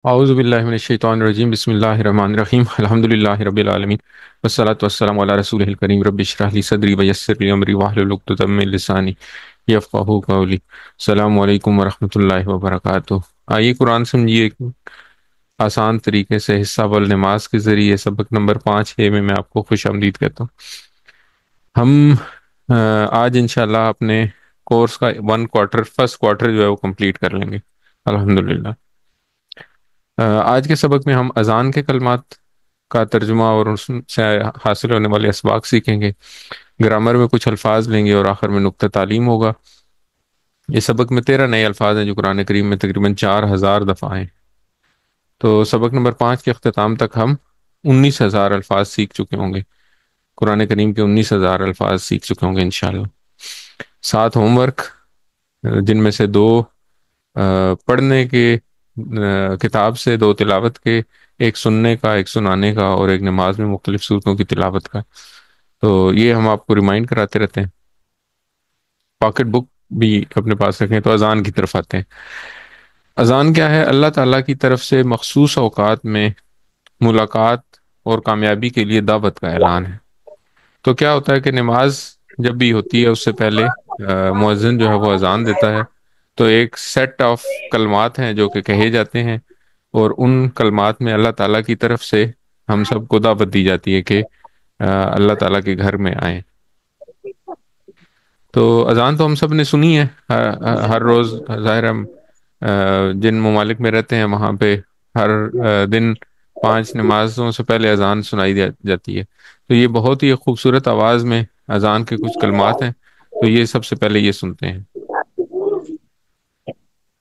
اعوذ باللہ من الشیطان الرجیم بسم اللہ الرحمن الرحیم الحمد للہ رب العالمین والصلاة والسلام علی رسولہ الکریم رب اشرح لی صدری ویسر لی امری واحلل عقدۃ من لسانی یفقہوا قولی۔ السلام علیکم ورحمۃ اللہ وبرکاتہ۔ آئیے قرآن سمجھیے ایک آسان طریقے سے حصہ بل نماز کے ذریعے سبق نمبر 5 میں آپ کو خوش آمدید کہتا ہوں۔ ہم آج انشاءاللہ اپنے کورس کا فرسٹ کوارٹر جو ہے وہ کمپلیٹ کر لیں گے الحمدللہ۔ آج کے سبق میں ہم اذان کے کلمات کا ترجمہ اور اس سے حاصل ہونے والے اسباق سیکھیں گے، گرامر میں کچھ الفاظ لیں گے اور آخر میں نقطہ تعلیم ہوگا۔ اس سبق میں 13 نئے الفاظ ہیں جو قرآن کریم میں تقریباً 4000 دفعہ ہیں، تو سبق نمبر 5 کے اختتام تک ہم 19,000 الفاظ سیکھ چکے ہوں گے، قرآن کریم کے 19,000 الفاظ سیکھ چکے ہوں گے انشاءاللہ۔ 7 ہوم ورک، جن میں سے 2 پڑھنے کے کتاب سے، 2 تلاوت کے، ایک سننے کا، ایک سنانے کا، اور ایک نماز میں مختلف صورتوں کی تلاوت کا۔ تو یہ ہم آپ کو ریمائنڈ کراتے رہتے ہیں۔ پاکٹ بک بھی اپنے پاس رکھیں۔ تو اذان کی طرف آتے ہیں۔ اذان کیا ہے؟ اللہ تعالیٰ کی طرف سے مخصوص اوقات میں ملاقات اور کامیابی کے لیے دعوت کا اعلان ہے۔ تو کیا ہوتا ہے کہ نماز جب بھی ہوتی ہے اس سے پہلے مؤذن جو ہے وہ اذان دیتا ہے، تو ایک سیٹ آف کلمات ہیں جو کہ کہے جاتے ہیں، اور ان کلمات میں اللہ تعالیٰ کی طرف سے ہم سب کو دعوت دی جاتی ہے کہ اللہ تعالیٰ کے گھر میں آئیں۔ تو اذان تو ہم سب نے سنی ہے ہر روز، ظاہر ہم جن ممالک میں رہتے ہیں وہاں پہ ہر دن 5 نمازوں سے پہلے اذان سنائی جاتی ہے۔ تو یہ بہت ہی خوبصورت آواز میں اذان کے کچھ کلمات ہیں، تو یہ سب سے پہلے یہ سنتے ہیں۔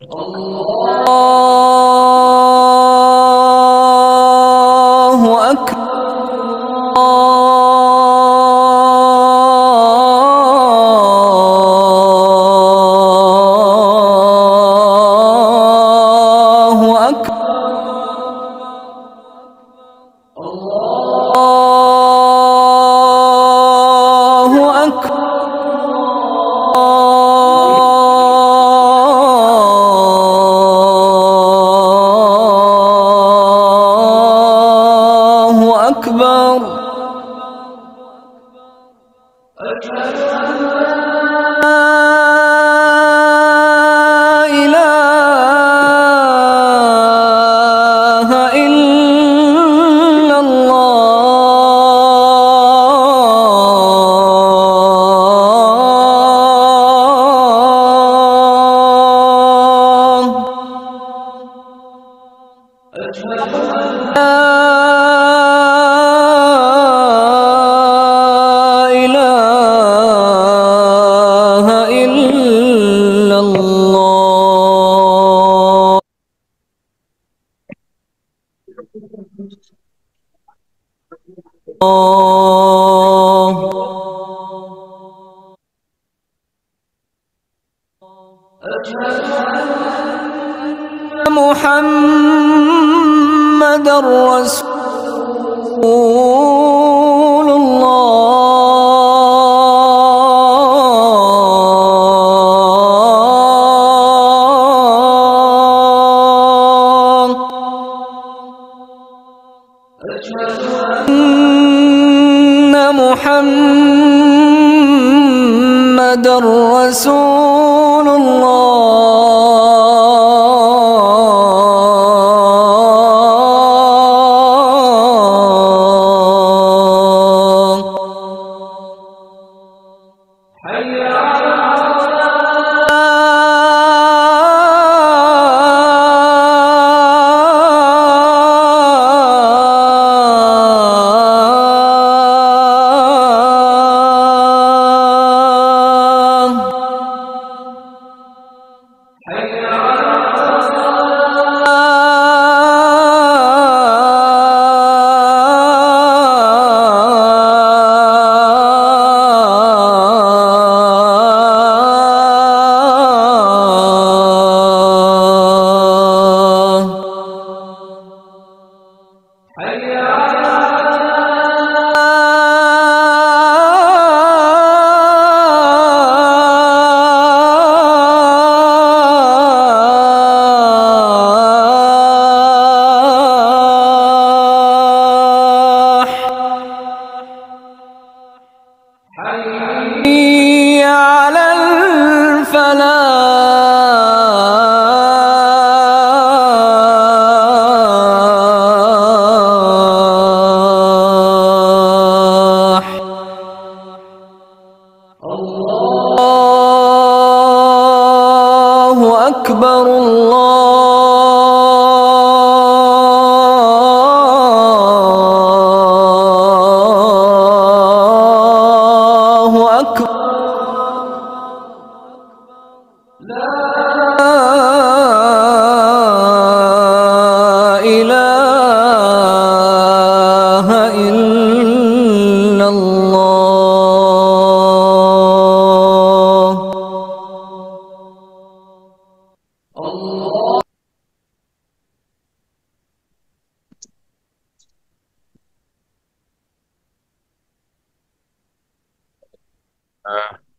الله أكبر. الله أكبر. الله أكبر. الله أكبر. أشهد أن لا إله إلا الله. أشهد أن لا إله إلا الله. أشهد أن محمد رسول الله. أشهد أن محمد رسول الله. حي على الصلاة.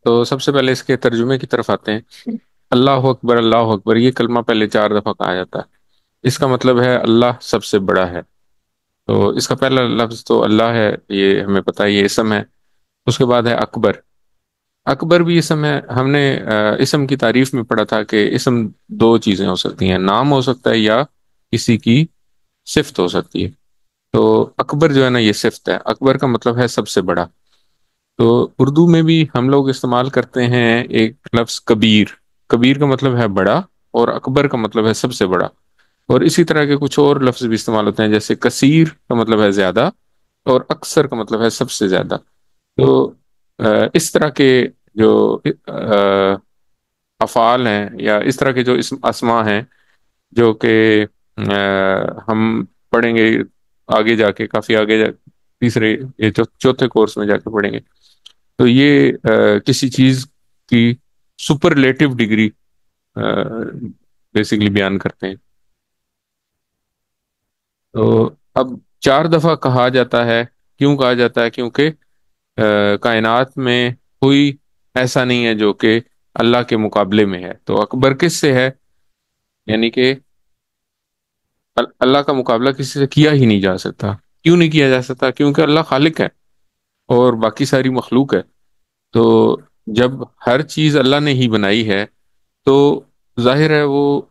تو سب سے پہلے اس کے ترجمے کی طرف آتے ہیں۔ اللہ اکبر، اللہ اکبر، یہ کلمہ پہلے 4 دفعہ کہا جاتا ہے۔ اس کا مطلب ہے اللہ سب سے بڑا ہے۔ تو اس کا پہلا لفظ تو اللہ ہے، یہ ہمیں پتہ ہے، یہ اسم ہے۔ اس کے بعد ہے اکبر۔ اکبر بھی اسم ہے۔ ہم نے اسم کی تعریف میں پڑھا تھا کہ اسم دو چیزیں ہو سکتی ہیں، نام ہو سکتا ہے یا کسی کی صفت ہو سکتی ہے۔ تو اکبر جو ہے نا، یہ صفت ہے، اکبر کا مطلب ہے سب سے بڑا۔ تو اردو میں بھی ہم لوگ استعمال کرتے ہیں ایک لفظ کبیر۔ کبیر کا مطلب ہے بڑا، اور اکبر کا مطلب ہے سب سے بڑا۔ اور اسی طرح کے کچھ اور لفظ بھی استعمال ہوتے ہیں، جیسے کثیر کا مطلب ہے زیادہ، اور اکثر کا مطلب ہے سب سے زیادہ۔ تو اس طرح کے جو افعال ہیں، یا اس طرح کے جو اسم اسما ہیں، جو کہ ہم پڑھیں گے آگے جا کے، کافی آگے تیسرے یہ چوتھے کورس میں جا کے پڑھیں گے، تو یہ کسی چیز کی سپرلیٹو ڈگری بیسیکلی بیان کرتے ہیں۔ تو اب 4 دفعہ کہا جاتا ہے، کیوں کہا جاتا ہے؟ کیونکہ کائنات میں کوئی ایسا نہیں ہے جو کہ اللہ کے مقابلے میں ہے۔ تو اکبر کس سے ہے؟ یعنی کہ اللہ کا مقابلہ کسی سے کیا ہی نہیں جا سکتا۔ کیوں نہیں کیا جا سکتا؟ کیونکہ اللہ خالق ہے اور باقی ساری مخلوق ہے۔ تو جب ہر چیز اللہ نے ہی بنائی ہے، تو ظاہر ہے وہ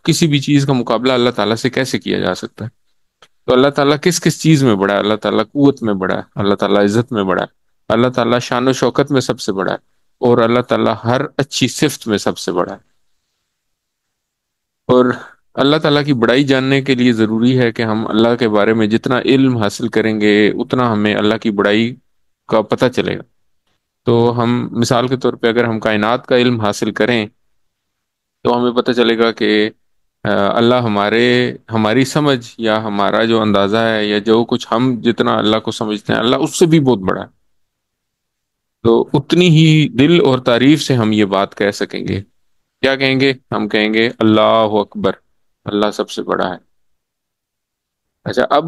کسی بھی چیز کا مقابلہ اللہ تعالیٰ سے کیسے کیا جا سکتا ہے؟ تو اللہ تعالیٰ کس کس چیز میں بڑا ہے؟ اللہ تعالیٰ قوت میں بڑا ہے، اللہ تعالیٰ عزت میں بڑا ہے، اللہ تعالیٰ شان و شوکت میں سب سے بڑا ہے، اور اللہ تعالیٰ ہر اچھی صفت میں سب سے بڑا ہے۔ اور اللہ تعالیٰ کی بڑائی جاننے کے لیے ضروری ہے کہ ہم اللہ کے بارے میں جتنا علم حاصل کریں گے، اتنا ہمیں اللہ کی بڑائی کا پتہ چلے گا۔ تو ہم مثال کے طور پہ اگر ہم کائنات کا علم حاصل کریں، تو ہمیں پتہ چلے گا کہ اللہ ہماری سمجھ یا ہمارا جو اندازہ ہے، یا جو کچھ ہم جتنا اللہ کو سمجھتے ہیں، اللہ اس سے بھی بہت بڑا ہے۔ تو اتنی ہی دل اور تعریف سے ہم یہ بات کہہ سکیں گے۔ کیا کہیں گے؟ ہم کہیں گے اللہ اکبر، اللہ سب سے بڑا ہے۔ اچھا، اب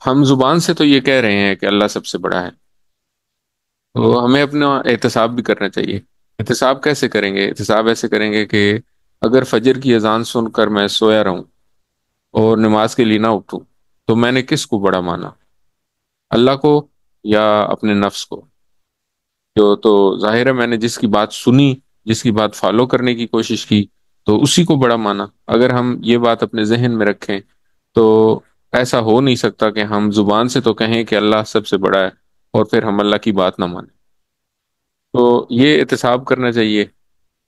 ہم زبان سے تو یہ کہہ رہے ہیں کہ اللہ سب سے بڑا ہے، تو ہمیں اپنا احتساب بھی کرنا چاہیے۔ احتساب کیسے کریں گے؟ احتساب ایسے کریں گے کہ اگر فجر کی اذان سن کر میں سویا رہوں اور نماز کے لیے نہ اٹھوں، تو میں نے کس کو بڑا مانا؟ اللہ کو یا اپنے نفس کو؟ تو ظاہر ہے میں نے جس کی بات سنی، جس کی بات فالو کرنے کی کوشش کی، تو اسی کو بڑا مانا۔ اگر ہم یہ بات اپنے ذہن میں رکھیں، تو ایسا ہو نہیں سکتا کہ ہم زبان سے تو کہیں کہ اللہ سب سے بڑا ہے، اور پھر ہم اللہ کی بات نہ مانیں۔ تو یہ احتساب کرنا چاہیے،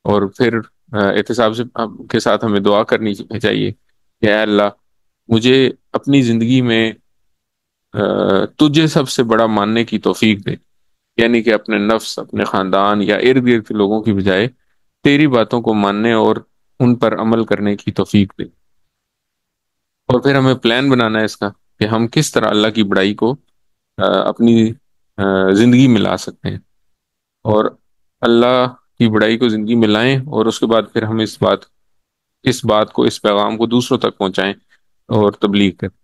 اور پھر احتساب کے ساتھ ہمیں دعا کرنی چاہیے کہ اے اللہ، مجھے اپنی زندگی میں تجھے سب سے بڑا ماننے کی توفیق دے، یعنی کہ اپنے نفس، اپنے خاندان یا ارد گرد کے لوگوں کی بجائے تیری باتوں کو ماننے اور ان پر عمل کرنے کی توفیق دے۔ اور پھر ہمیں پلان بنانا ہے اس کا، کہ ہم کس طرح اللہ کی بڑائی کو اپنی زندگی میں لا سکتے ہیں، اور اللہ کی بڑائی کو زندگی میں لائیں، اور اس کے بعد پھر ہم اس بات کو، اس پیغام کو دوسروں تک پہنچائیں اور تبلیغ کریں۔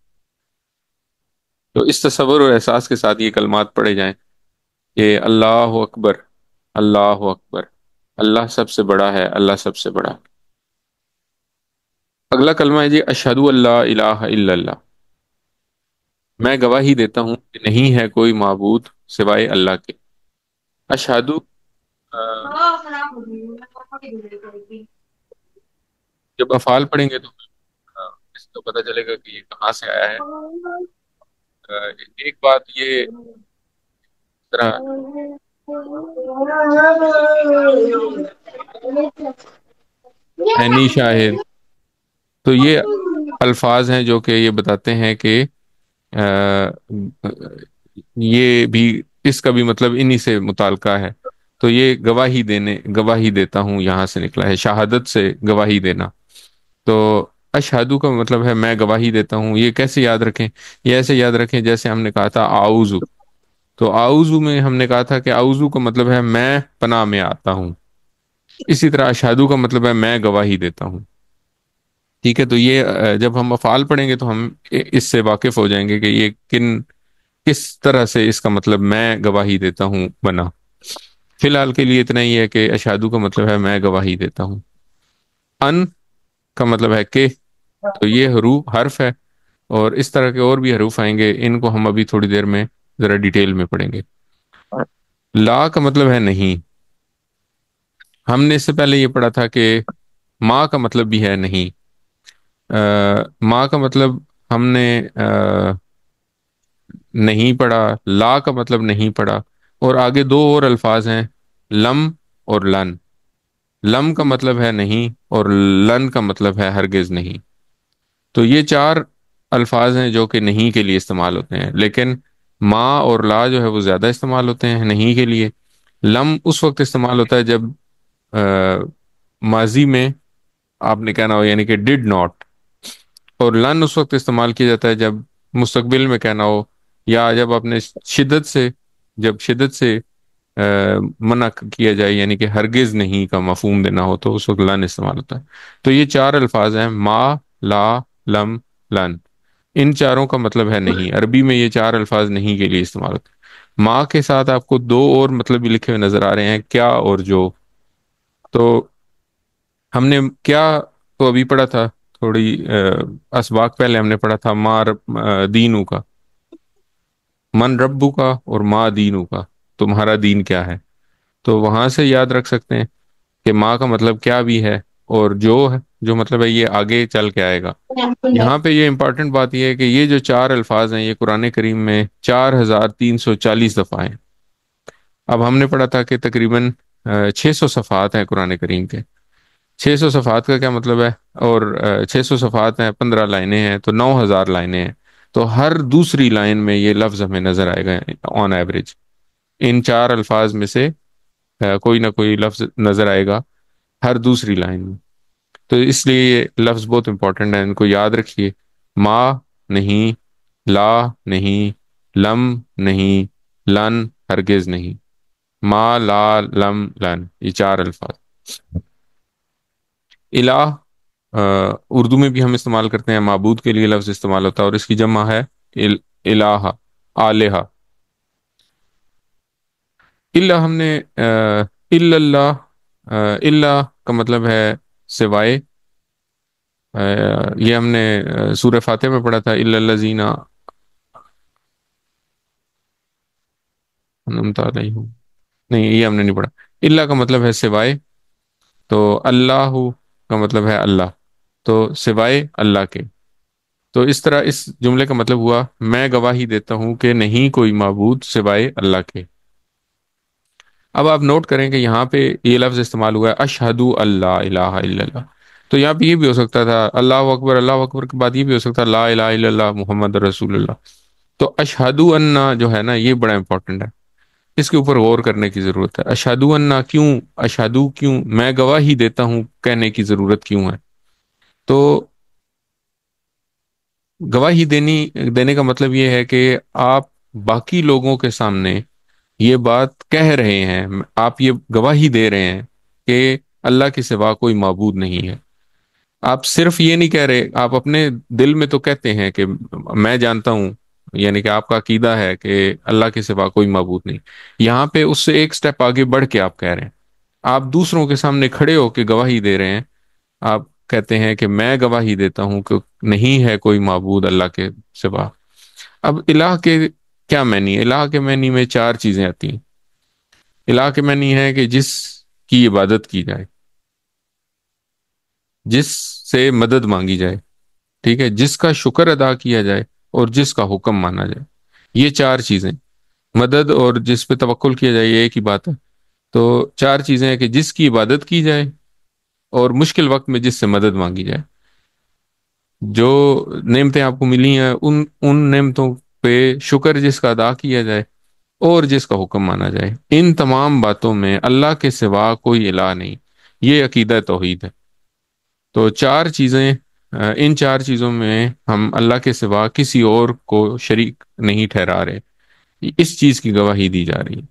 تو اس تصور اور احساس کے ساتھ یہ کلمات پڑھے جائیں کہ اللہ اکبر، اللہ اکبر، اللہ سب سے بڑا ہے، اللہ سب سے بڑا ہے۔ اگلا کلمہ ہے جی، اشہدو اللہ الہ الا اللہ، میں گواہی دیتا ہوں کہ نہیں ہے کوئی معبود سوائے اللہ کے۔ اشہدو جب افعال پڑھیں گے تو اس کو پتہ چلے گا کہ یہ کہاں سے آیا ہے۔ ایک بات یہ اس طرح عینی شاہد، تو یہ الفاظ ہیں جو کہ یہ بتاتے ہیں کہ آ، یہ بھی، اس کا بھی مطلب انہی سے متعلقہ ہے۔ تو یہ گواہی دیتا ہوں یہاں سے نکلا ہے، شہادت سے گواہی دینا۔ تو اشہدو کا مطلب ہے میں گواہی دیتا ہوں۔ یہ کیسے یاد رکھیں؟ یہ ایسے یاد رکھیں جیسے ہم نے کہا تھا اعوذ، تو اعوذ میں ہم نے کہا تھا کہ اعوذ کا مطلب ہے میں پناہ میں آتا ہوں، اسی طرح اشہدو کا مطلب ہے میں گواہی دیتا ہوں۔ ٹھیک ہے، تو یہ جب ہم افعال پڑھیں گے تو ہم اس سے واقف ہو جائیں گے کہ یہ کس طرح سے اس کا مطلب میں گواہی دیتا ہوں بنا۔ فی الحال کے لیے اتنا ہی ہے کہ اشہدو کا مطلب ہے میں گواہی دیتا ہوں، ان کا مطلب ہے کہ، تو یہ حرف ہے، اور اس طرح کے اور بھی حروف آئیں گے، ان کو ہم ابھی تھوڑی دیر میں ذرا ڈیٹیل میں پڑھیں گے۔ لا کا مطلب ہے نہیں، ہم نے اس سے پہلے یہ پڑھا تھا کہ ماں کا مطلب بھی ہے نہیں، ماں کا مطلب ہم نے نہیں پڑھا، لا کا مطلب نہیں پڑھا، اور آگے دو اور الفاظ ہیں، لم اور لن۔ لم کا مطلب ہے نہیں، اور لن کا مطلب ہے ہرگز نہیں۔ تو یہ چار الفاظ ہیں جو کہ نہیں کے لیے استعمال ہوتے ہیں، لیکن ماں اور لا جو ہے وہ زیادہ استعمال ہوتے ہیں نہیں کے لیے۔ لم اس وقت استعمال ہوتا ہے جب ماضی میں آپ نے کہنا ہو، یعنی کہ ڈڈ ناٹ، اور لن اس وقت استعمال کیا جاتا ہے جب مستقبل میں کہنا ہو، یا جب اپنے شدت سے منع کیا جائے، یعنی کہ ہرگز نہیں کا مفہوم دینا ہو، تو اس وقت لن استعمال ہوتا ہے۔ تو یہ چار الفاظ ہیں، ما، لا، لم، لن۔ ان چاروں کا مطلب ہے نہیں، عربی میں یہ چار الفاظ نہیں کے لیے استعمال ہوتے ہیں۔ ما کے ساتھ آپ کو دو اور مطلب بھی لکھے ہوئے نظر آ رہے ہیں، کیا اور جو۔ تو ہم نے کیا تو ابھی پڑھا تھا، تھوڑی اسباق پہلے ہم نے پڑھا تھا، ما دینو کا، من ربو کا، اور ما دینو کا، تمہارا دین کیا ہے۔ تو وہاں سے یاد رکھ سکتے ہیں کہ ماں کا مطلب کیا بھی ہے، اور جو ہے جو مطلب ہے یہ آگے چل کے آئے گا۔ یہاں پہ یہ امپورٹنٹ بات یہ ہے کہ یہ جو چار الفاظ ہیں یہ قرآن کریم میں 4340 دفعہ ہیں۔ اب ہم نے پڑھا تھا کہ تقریباً 600 صفحات ہیں قرآن کریم کے۔ 600 صفحات کا کیا مطلب ہے، اور 600 صفحات ہیں، 15 لائنیں ہیں، تو 9000 لائنیں ہیں۔ تو ہر دوسری لائن میں یہ لفظ ہمیں نظر آئے گا آن ایوریج، ان چار الفاظ میں سے کوئی نہ کوئی لفظ نظر آئے گا ہر دوسری لائن میں۔ تو اس لیے یہ لفظ بہت امپورٹنٹ ہے، ان کو یاد رکھیے۔ ما نہیں، لا نہیں، لم نہیں، لن ہرگز نہیں۔ ما، لا، لم، لن، یہ چار الفاظ۔ الہ اردو میں بھی ہم استعمال کرتے ہیں، معبود کے لیے لفظ استعمال ہوتا ہے، اور اس کی جمع ہے الہ، آلہہ۔ اللہ ہم نے الا اللہ، اللہ کا مطلب ہے سوائے، یہ ہم نے سورہ فاتح میں پڑھا تھا، الا الذین انعمت علیہم، نہیں یہ ہم نے نہیں پڑھا۔ اللہ کا مطلب ہے سوائے، تو اللہ کا مطلب ہے اللہ، تو سوائے اللہ کے۔ تو اس طرح اس جملے کا مطلب ہوا، میں گواہی دیتا ہوں کہ نہیں کوئی معبود سوائے اللہ کے۔ اب آپ نوٹ کریں کہ یہاں پہ یہ لفظ استعمال ہوا ہے، اشہدو اللہ الہ الا اللہ۔ تو یہاں پہ یہ بھی ہو سکتا تھا اللہ اکبر کے بعد یہ بھی ہو سکتا لا الہ الا اللہ محمد رسول اللہ۔ تو اشہدو انا جو ہے نا یہ بڑا امپورٹنٹ ہے، اس کے اوپر غور کرنے کی ضرورت ہے۔ اشہدو انا کیوں، اشہدو کیوں، میں گواہی دیتا ہوں کہنے کی ضرورت کیوں ہے؟ تو گواہی دینے کا مطلب یہ ہے کہ آپ باقی لوگوں کے سامنے یہ بات کہہ رہے ہیں، آپ یہ گواہی دے رہے ہیں کہ اللہ کے سوا کوئی معبود نہیں ہے۔ آپ صرف یہ نہیں کہہ رہے، آپ اپنے دل میں تو کہتے ہیں کہ میں جانتا ہوں، یعنی کہ آپ کا عقیدہ ہے کہ اللہ کے سوا کوئی معبود نہیں۔ یہاں پہ اس سے ایک سٹیپ آگے بڑھ کے آپ کہہ رہے ہیں، آپ دوسروں کے سامنے کھڑے ہو کے گواہی دے رہے ہیں۔ آپ کہتے ہیں کہ میں گواہی دیتا ہوں کہ نہیں ہے کوئی معبود اللہ کے سوا۔ اب الہ کے کیا معنی ہے؟ الہ کے معنی میں چار چیزیں آتی ہیں۔ الہ کے معنی ہے کہ جس کی عبادت کی جائے، جس سے مدد مانگی جائے، ٹھیک ہے، جس کا شکر ادا کیا جائے، اور جس کا حکم مانا جائے۔ یہ چار چیزیں، مدد اور جس پہ توکل کیا جائے، یہ ایک ہی بات ہے۔ تو چار چیزیں ہیں کہ جس کی عبادت کی جائے، اور مشکل وقت میں جس سے مدد مانگی جائے۔ جو نعمتیں آپ کو ملی ہیں ان نعمتوں پہ شکر جس کا ادا کیا جائے، اور جس کا حکم مانا جائے، ان تمام باتوں میں اللہ کے سوا کوئی الہ نہیں۔ یہ عقیدہ توحید ہے۔ تو چار چیزیں، ان چار چیزوں میں ہم اللہ کے سوا کسی اور کو شریک نہیں ٹھہرا رہے، اس چیز کی گواہی دی جا رہی ہے۔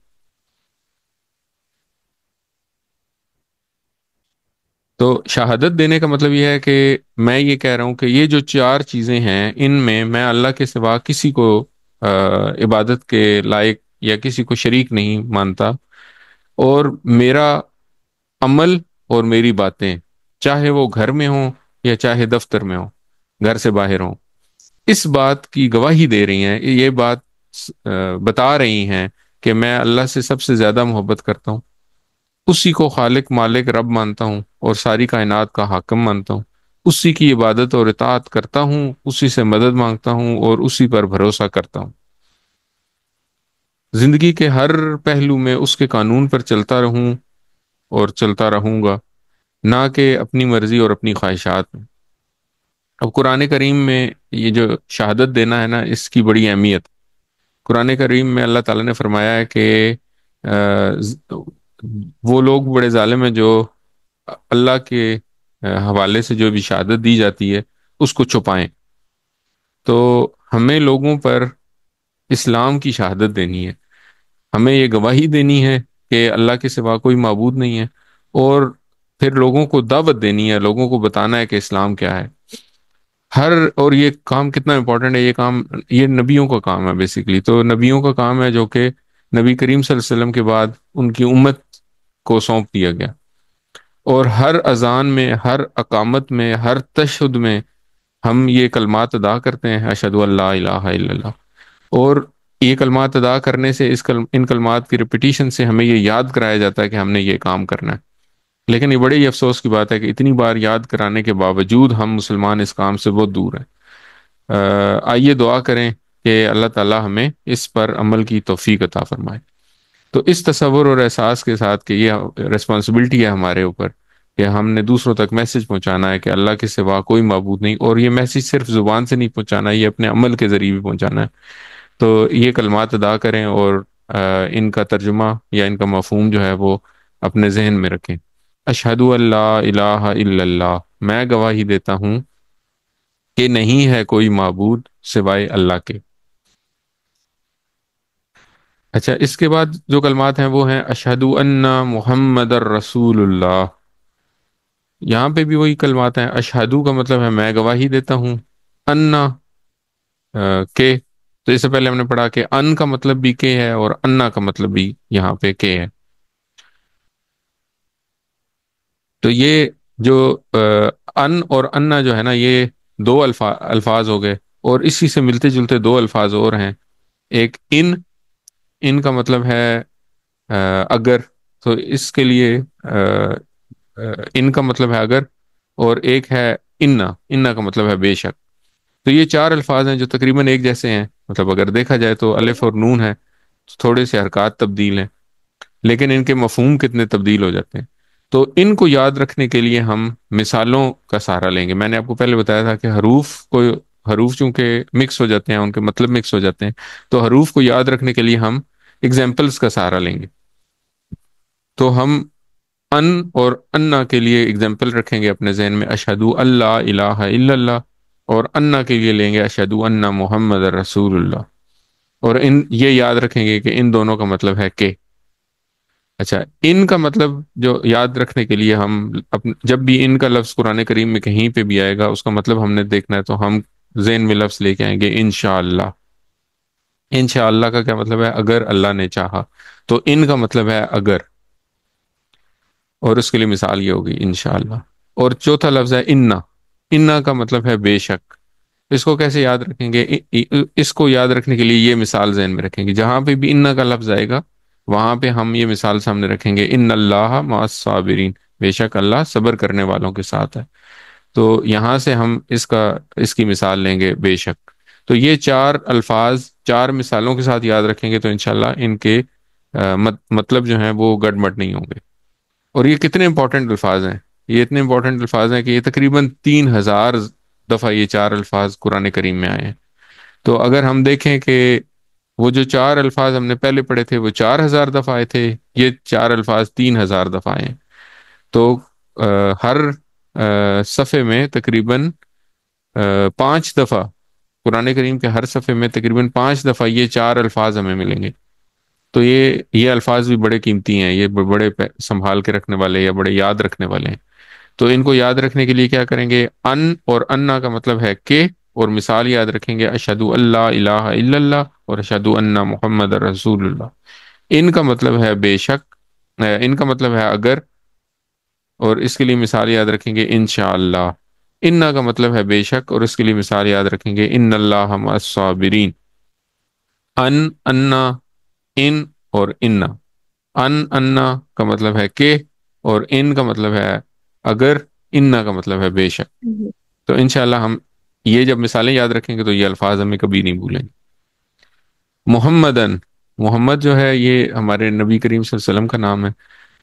تو شہادت دینے کا مطلب یہ ہے کہ میں یہ کہہ رہا ہوں کہ یہ جو چار چیزیں ہیں، ان میں اللہ کے سوا کسی کو عبادت کے لائق یا کسی کو شریک نہیں مانتا، اور میرا عمل اور میری باتیں، چاہے وہ گھر میں ہوں یا چاہے دفتر میں ہوں، گھر سے باہر ہوں، اس بات کی گواہی دے رہی ہیں، یہ بات بتا رہی ہیں کہ میں اللہ سے سب سے زیادہ محبت کرتا ہوں، اسی کو خالق مالک رب مانتا ہوں اور ساری کائنات کا حاکم مانتا ہوں، اسی کی عبادت اور اطاعت کرتا ہوں، اسی سے مدد مانگتا ہوں اور اسی پر بھروسہ کرتا ہوں، زندگی کے ہر پہلو میں اس کے قانون پر چلتا رہوں اور چلتا رہوں گا، نہ کہ اپنی مرضی اور اپنی خواہشات میں۔ اب قرآن کریم میں یہ جو شہادت دینا ہے نا، اس کی بڑی اہمیت۔ قرآن کریم میں اللہ تعالیٰ نے فرمایا ہے کہ وہ لوگ بڑے ظالم ہیں جو اللہ کے حوالے سے جو بھی شہادت دی جاتی ہے اس کو چھپائیں۔ تو ہمیں لوگوں پر اسلام کی شہادت دینی ہے، ہمیں یہ گواہی دینی ہے کہ اللہ کے سوا کوئی معبود نہیں ہے، اور پھر لوگوں کو دعوت دینی ہے، لوگوں کو بتانا ہے کہ اسلام کیا ہے۔ اور یہ کام کتنا امپورٹنٹ ہے، یہ کام یہ نبیوں کا کام ہے بیسیکلی، تو نبیوں کا کام ہے جو کہ نبی کریم صلی اللہ علیہ وسلم کے بعد ان کی امت کو سونپ دیا گیا، اور ہر اذان میں، ہر اقامت میں، ہر تشہد میں ہم یہ کلمات ادا کرتے ہیں، اشہد ان لا الہ الا اللہ، اور یہ کلمات ادا کرنے سے ان کلمات کی ریپیٹیشن سے ہمیں یہ یاد کرایا جاتا ہے کہ ہم نے یہ کام کرنا ہے۔ لیکن یہ بڑی افسوس کی بات ہے کہ اتنی بار یاد کرانے کے باوجود ہم مسلمان اس کام سے بہت دور ہیں۔ آئیے دعا کریں کہ اللہ تعالی ہمیں اس پر عمل کی توفیق عطا فرمائے۔ تو اس تصور اور احساس کے ساتھ کہ یہ ریسپانسبلٹی ہے ہمارے اوپر کہ ہم نے دوسروں تک میسج پہنچانا ہے کہ اللہ کے سوا کوئی معبود نہیں، اور یہ میسج صرف زبان سے نہیں پہنچانا، یہ اپنے عمل کے ذریعے بھی پہنچانا ہے۔ تو یہ کلمات ادا کریں اور ان کا ترجمہ یا ان کا مفہوم جو ہے وہ اپنے ذہن میں رکھیں۔ اشہد ان لا الہ الا اللہ، میں گواہی دیتا ہوں کہ نہیں ہے کوئی معبود سوائے اللہ کے۔ اچھا، اس کے بعد جو کلمات ہیں وہ ہیں اشہد ان محمد الرسول اللہ۔ یہاں پہ بھی وہی کلمات ہیں، اشہدو کا مطلب ہے میں گواہی دیتا ہوں، انا کہ، تو اس سے پہلے ہم نے پڑھا کہ ان کا مطلب بھی کہ ہے اور انا کا مطلب بھی یہاں پہ کہ ہے۔ تو یہ جو ان اور انا جو ہے نا، یہ دو الفاظ ہو گئے، اور اسی سے ملتے جلتے دو الفاظ اور ہیں۔ ایک ان کا مطلب ہے اگر، تو اس کے لیے ان کا مطلب ہے اگر، اور ایک ہے انا کا مطلب ہے بے شک۔ تو یہ چار الفاظ ہیں جو تقریباً ایک جیسے ہیں، مطلب اگر دیکھا جائے تو الف اور نون ہے، تھوڑے سے حرکات تبدیل ہیں، لیکن ان کے مفہوم کتنے تبدیل ہو جاتے ہیں۔ تو ان کو یاد رکھنے کے لیے ہم مثالوں کا سہارا لیں گے۔ میں نے آپ کو پہلے بتایا تھا کہ حروف چونکہ مکس ہو جاتے ہیں، ان کے مطلب مکس ہو جاتے ہیں، تو حروف کو یاد رکھنے کے لیے ہم ایگزامپلس کا سہارا لیں گے۔ تو ہم ان اور انا کے لیے ایگزامپل رکھیں گے اپنے ذہن میں، اشہد اللہ الہ الا اللہ، اور انا کے لیے لیں گے اشہد ان محمد رسول اللہ، اور یہ یاد رکھیں گے کہ ان دونوں کا مطلب ہے کہ۔ اچھا، ان کا مطلب جو یاد رکھنے کے لیے ہم جب بھی ان کا لفظ قرآن کریم میں کہیں پہ بھی آئے گا، اس کا مطلب ہم نے دیکھنا ہے، تو ہم ذہن میں لفظ لے کے آئیں گے انشاءاللہ۔ انشاءاللہ کا کیا مطلب ہے؟ اگر اللہ نے چاہا۔ تو ان کا مطلب ہے اگر، اور اس کے لیے مثال یہ ہوگی انشاءاللہ۔ اور چوتھا لفظ ہے انا کا مطلب ہے بے شک۔ اس کو کیسے یاد رکھیں گے؟ اس کو یاد رکھنے کے لیے یہ مثال ذہن میں رکھیں گے، جہاں پہ بھی انا کا لفظ آئے گا وہاں پہ ہم یہ مثال سامنے رکھیں گے، ان اللہ مع الصابرین، بے شک اللہ صبر کرنے والوں کے ساتھ ہے۔ تو یہاں سے ہم اس کی مثال لیں گے بے شک۔ تو یہ چار الفاظ چار مثالوں کے ساتھ یاد رکھیں گے تو انشاءاللہ ان کے مطلب جو ہیں وہ گڑبڑ نہیں ہوں گے۔ اور یہ کتنے امپورٹنٹ الفاظ ہیں، یہ اتنے امپورٹنٹ الفاظ ہیں کہ یہ تقریباً 3000 دفعہ یہ چار الفاظ قرآن کریم میں آئے ہیں۔ تو اگر ہم دیکھیں کہ وہ جو چار الفاظ ہم نے پہلے پڑھے تھے وہ 4000 دفعہ آئے تھے، یہ چار الفاظ 3000 دفعہ آئے ہیں، تو ہر صفحے میں تقریباً 5 دفعہ، قرآن کریم کے ہر صفحے میں تقریباً 5 دفعہ یہ چار الفاظ ہمیں ملیں گے۔ تو یہ الفاظ بھی بڑے قیمتی ہیں، یہ بڑے سنبھال کے رکھنے والے یا بڑے یاد رکھنے والے ہیں۔ تو ان کو یاد رکھنے کے لیے کیا کریں گے؟ ان اور انا کا مطلب ہے کہ، اور مثال یاد رکھیں گے اشہد اللہ الہ الا اللہ اور اشہد ان محمد رسول اللہ۔ ان کا مطلب ہے بے شک، ان کا مطلب ہے اگر، اور اس کے لیے مثال یاد رکھیں گے انشاءاللہ. انا کا مطلب ہے بے شک، اور اس کے لیے مثال یاد رکھیں گے ان اللہ مع الصابرین. انا، ان اور انا. انا کا مطلب ہے کہ، اور ان کا مطلب ہے اگر، انا کا مطلب ہے بے شک. جی تو انشاءاللہ ہم یہ جب مثالیں یاد رکھیں گے تو یہ الفاظ ہمیں کبھی نہیں بھولیں گے. محمدن، محمد جو ہے یہ ہمارے نبی کریم صلی اللہ علیہ وسلم کا نام ہے،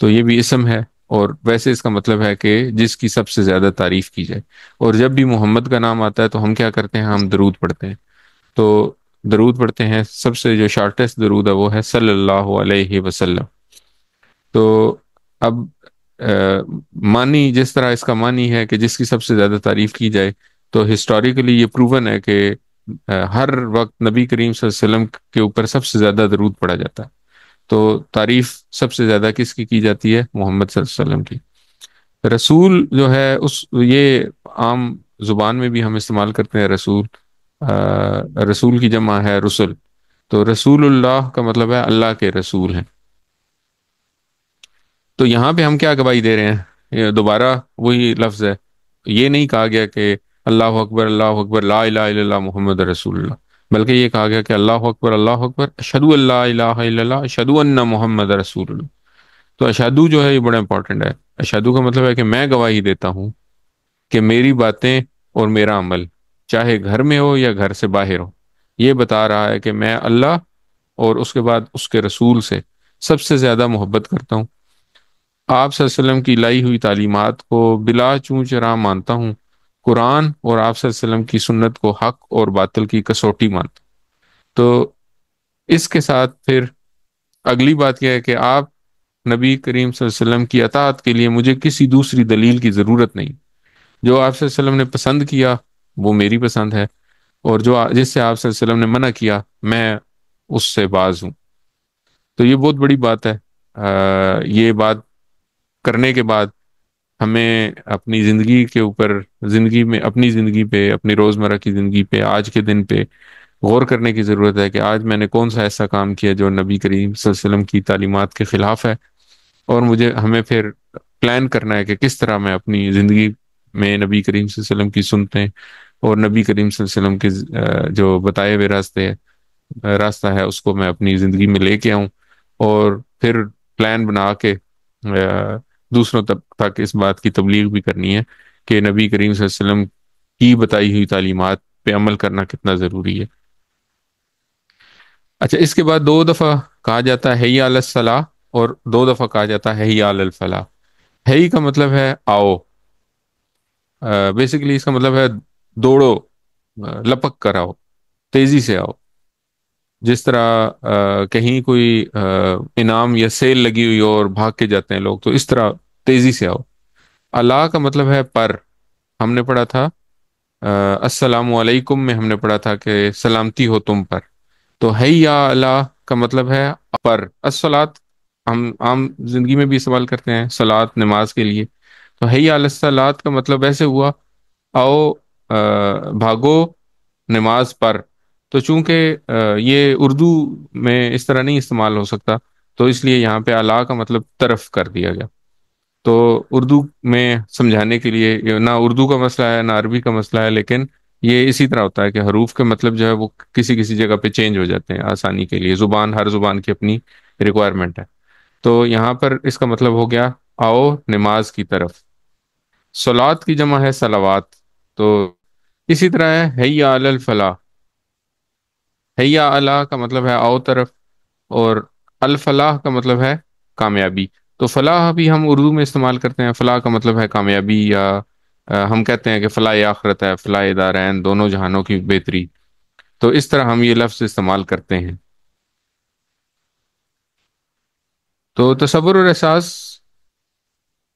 تو یہ بھی اسم ہے. اور ویسے اس کا مطلب ہے کہ جس کی سب سے زیادہ تعریف کی جائے. اور جب بھی محمد کا نام آتا ہے تو ہم کیا کرتے ہیں؟ ہم درود پڑھتے ہیں. تو درود پڑھتے ہیں، سب سے جو شارٹیسٹ درود ہے وہ ہے صلی اللہ علیہ وسلم. تو اب معنی جس طرح اس کا معنی ہے کہ جس کی سب سے زیادہ تعریف کی جائے، تو ہسٹوریکلی یہ پروون ہے کہ ہر وقت نبی کریم صلی اللہ علیہ وسلم کے اوپر سب سے زیادہ درود پڑا جاتا ہے. تو تعریف سب سے زیادہ کس کی جاتی ہے؟ محمد صلی اللہ علیہ وسلم کی. رسول جو ہے اس یہ عام زبان میں بھی ہم استعمال کرتے ہیں رسول. رسول کی جمع ہے رسل. تو رسول اللہ کا مطلب ہے اللہ کے رسول ہیں. تو یہاں پہ ہم کیا گواہی دے رہے ہیں؟ یہ دوبارہ وہی لفظ ہے. یہ نہیں کہا گیا کہ اللہ اکبر لا الہ الا اللہ محمد رسول اللہ، بلکہ یہ کہا گیا کہ اللہ اکبر اشہدو ان لا الہ الا اللہ اشہدو ان محمد رسول اللہ. تو اشہدو جو ہے یہ بڑا امپورٹنٹ ہے. اشہدو کا مطلب ہے کہ میں گواہی دیتا ہوں کہ میری باتیں اور میرا عمل، چاہے گھر میں ہو یا گھر سے باہر ہو، یہ بتا رہا ہے کہ میں اللہ اور اس کے بعد اس کے رسول سے سب سے زیادہ محبت کرتا ہوں. آپ صلی اللہ علیہ وسلم کی لائی ہوئی تعلیمات کو بلا چوں چرا مانتا ہوں. قرآن اور آپ صلی اللہ علیہ وسلم کی سنت کو حق اور باطل کی کسوٹی مانتا ہوں. تو اس کے ساتھ پھر اگلی بات یہ ہے کہ آپ نبی کریم صلی اللہ علیہ وسلم کی اطاعت کے لیے مجھے کسی دوسری دلیل کی ضرورت نہیں. جو آپ صلی اللہ علیہ وسلم نے پسند کیا وہ میری پسند ہے، اور جس سے آپ صلی اللہ علیہ وسلم نے منع کیا میں اس سے باز ہوں. تو یہ بہت بڑی بات ہے. یہ بات کرنے کے بعد ہمیں اپنی زندگی کے اوپر، زندگی میں، اپنی زندگی پہ، اپنی روزمرہ کی زندگی پہ، آج کے دن پہ غور کرنے کی ضرورت ہے کہ آج میں نے کون سا ایسا کام کیا جو نبی کریم صلی اللہ علیہ وسلم کی تعلیمات کے خلاف ہے. اور ہمیں پھر پلان کرنا ہے کہ کس طرح میں اپنی زندگی میں نبی کریم صلی اللہ علیہ وسلم کی سنتیں اور نبی کریم صلی اللہ علیہ وسلم کے جو بتائے ہوئے راستہ ہے اس کو میں اپنی زندگی میں لے کے آؤں. اور پھر پلان بنا کے دوسروں تک اس بات کی تبلیغ بھی کرنی ہے کہ نبی کریم صلی اللہ علیہ وسلم کی بتائی ہوئی تعلیمات پہ عمل کرنا کتنا ضروری ہے. اچھا، اس کے بعد 2 دفعہ کہا جاتا ہے حی علی الصلاح، اور 2 دفعہ کہا جاتا ہے حی علی الفلاح. حی کا مطلب ہے آؤ. بیسیکلی اس کا مطلب ہے دوڑو، لپک کر آؤ، تیزی سے آؤ. جس طرح کہیں کوئی انعام یا سیل لگی ہوئی ہو اور بھاگ کے جاتے ہیں لوگ، تو اس طرح تیزی سے آؤ. اللہ کا مطلب ہے پر. ہم نے پڑھا تھا السلام علیکم میں ہم نے پڑھا تھا کہ سلامتی ہو تم پر. تو حیا اللہ کا مطلب ہے پر. الصلاۃ ہم عام زندگی میں بھی استعمال کرتے ہیں صلاۃ نماز کے لیے. تو حیا علی الصلاۃ کا مطلب ایسے ہوا آؤ، بھاگو نماز پر. تو چونکہ یہ اردو میں اس طرح نہیں استعمال ہو سکتا، تو اس لیے یہاں پہ اللہ کا مطلب طرف کر دیا گیا. تو اردو میں سمجھانے کے لیے، نہ اردو کا مسئلہ ہے نہ عربی کا مسئلہ ہے، لیکن یہ اسی طرح ہوتا ہے کہ حروف کے مطلب جو ہے وہ کسی کسی جگہ پہ چینج ہو جاتے ہیں آسانی کے لیے. ہر زبان کی اپنی ریکوائرمنٹ ہے. تو یہاں پر اس کا مطلب ہو گیا آؤ نماز کی طرف. صلات کی جمع ہے صلوات. تو اسی طرح ہے حیا علی الفلاح. حیا علی کا مطلب ہے آؤ طرف، اور الفلاح کا مطلب ہے کامیابی. تو فلاح بھی ہم اردو میں استعمال کرتے ہیں. فلاح کا مطلب ہے کامیابی، یا ہم کہتے ہیں کہ فلاح آخرت ہے، فلاح دارین، دونوں جہانوں کی بہتری. تو اس طرح ہم یہ لفظ استعمال کرتے ہیں. تو تصور اور احساس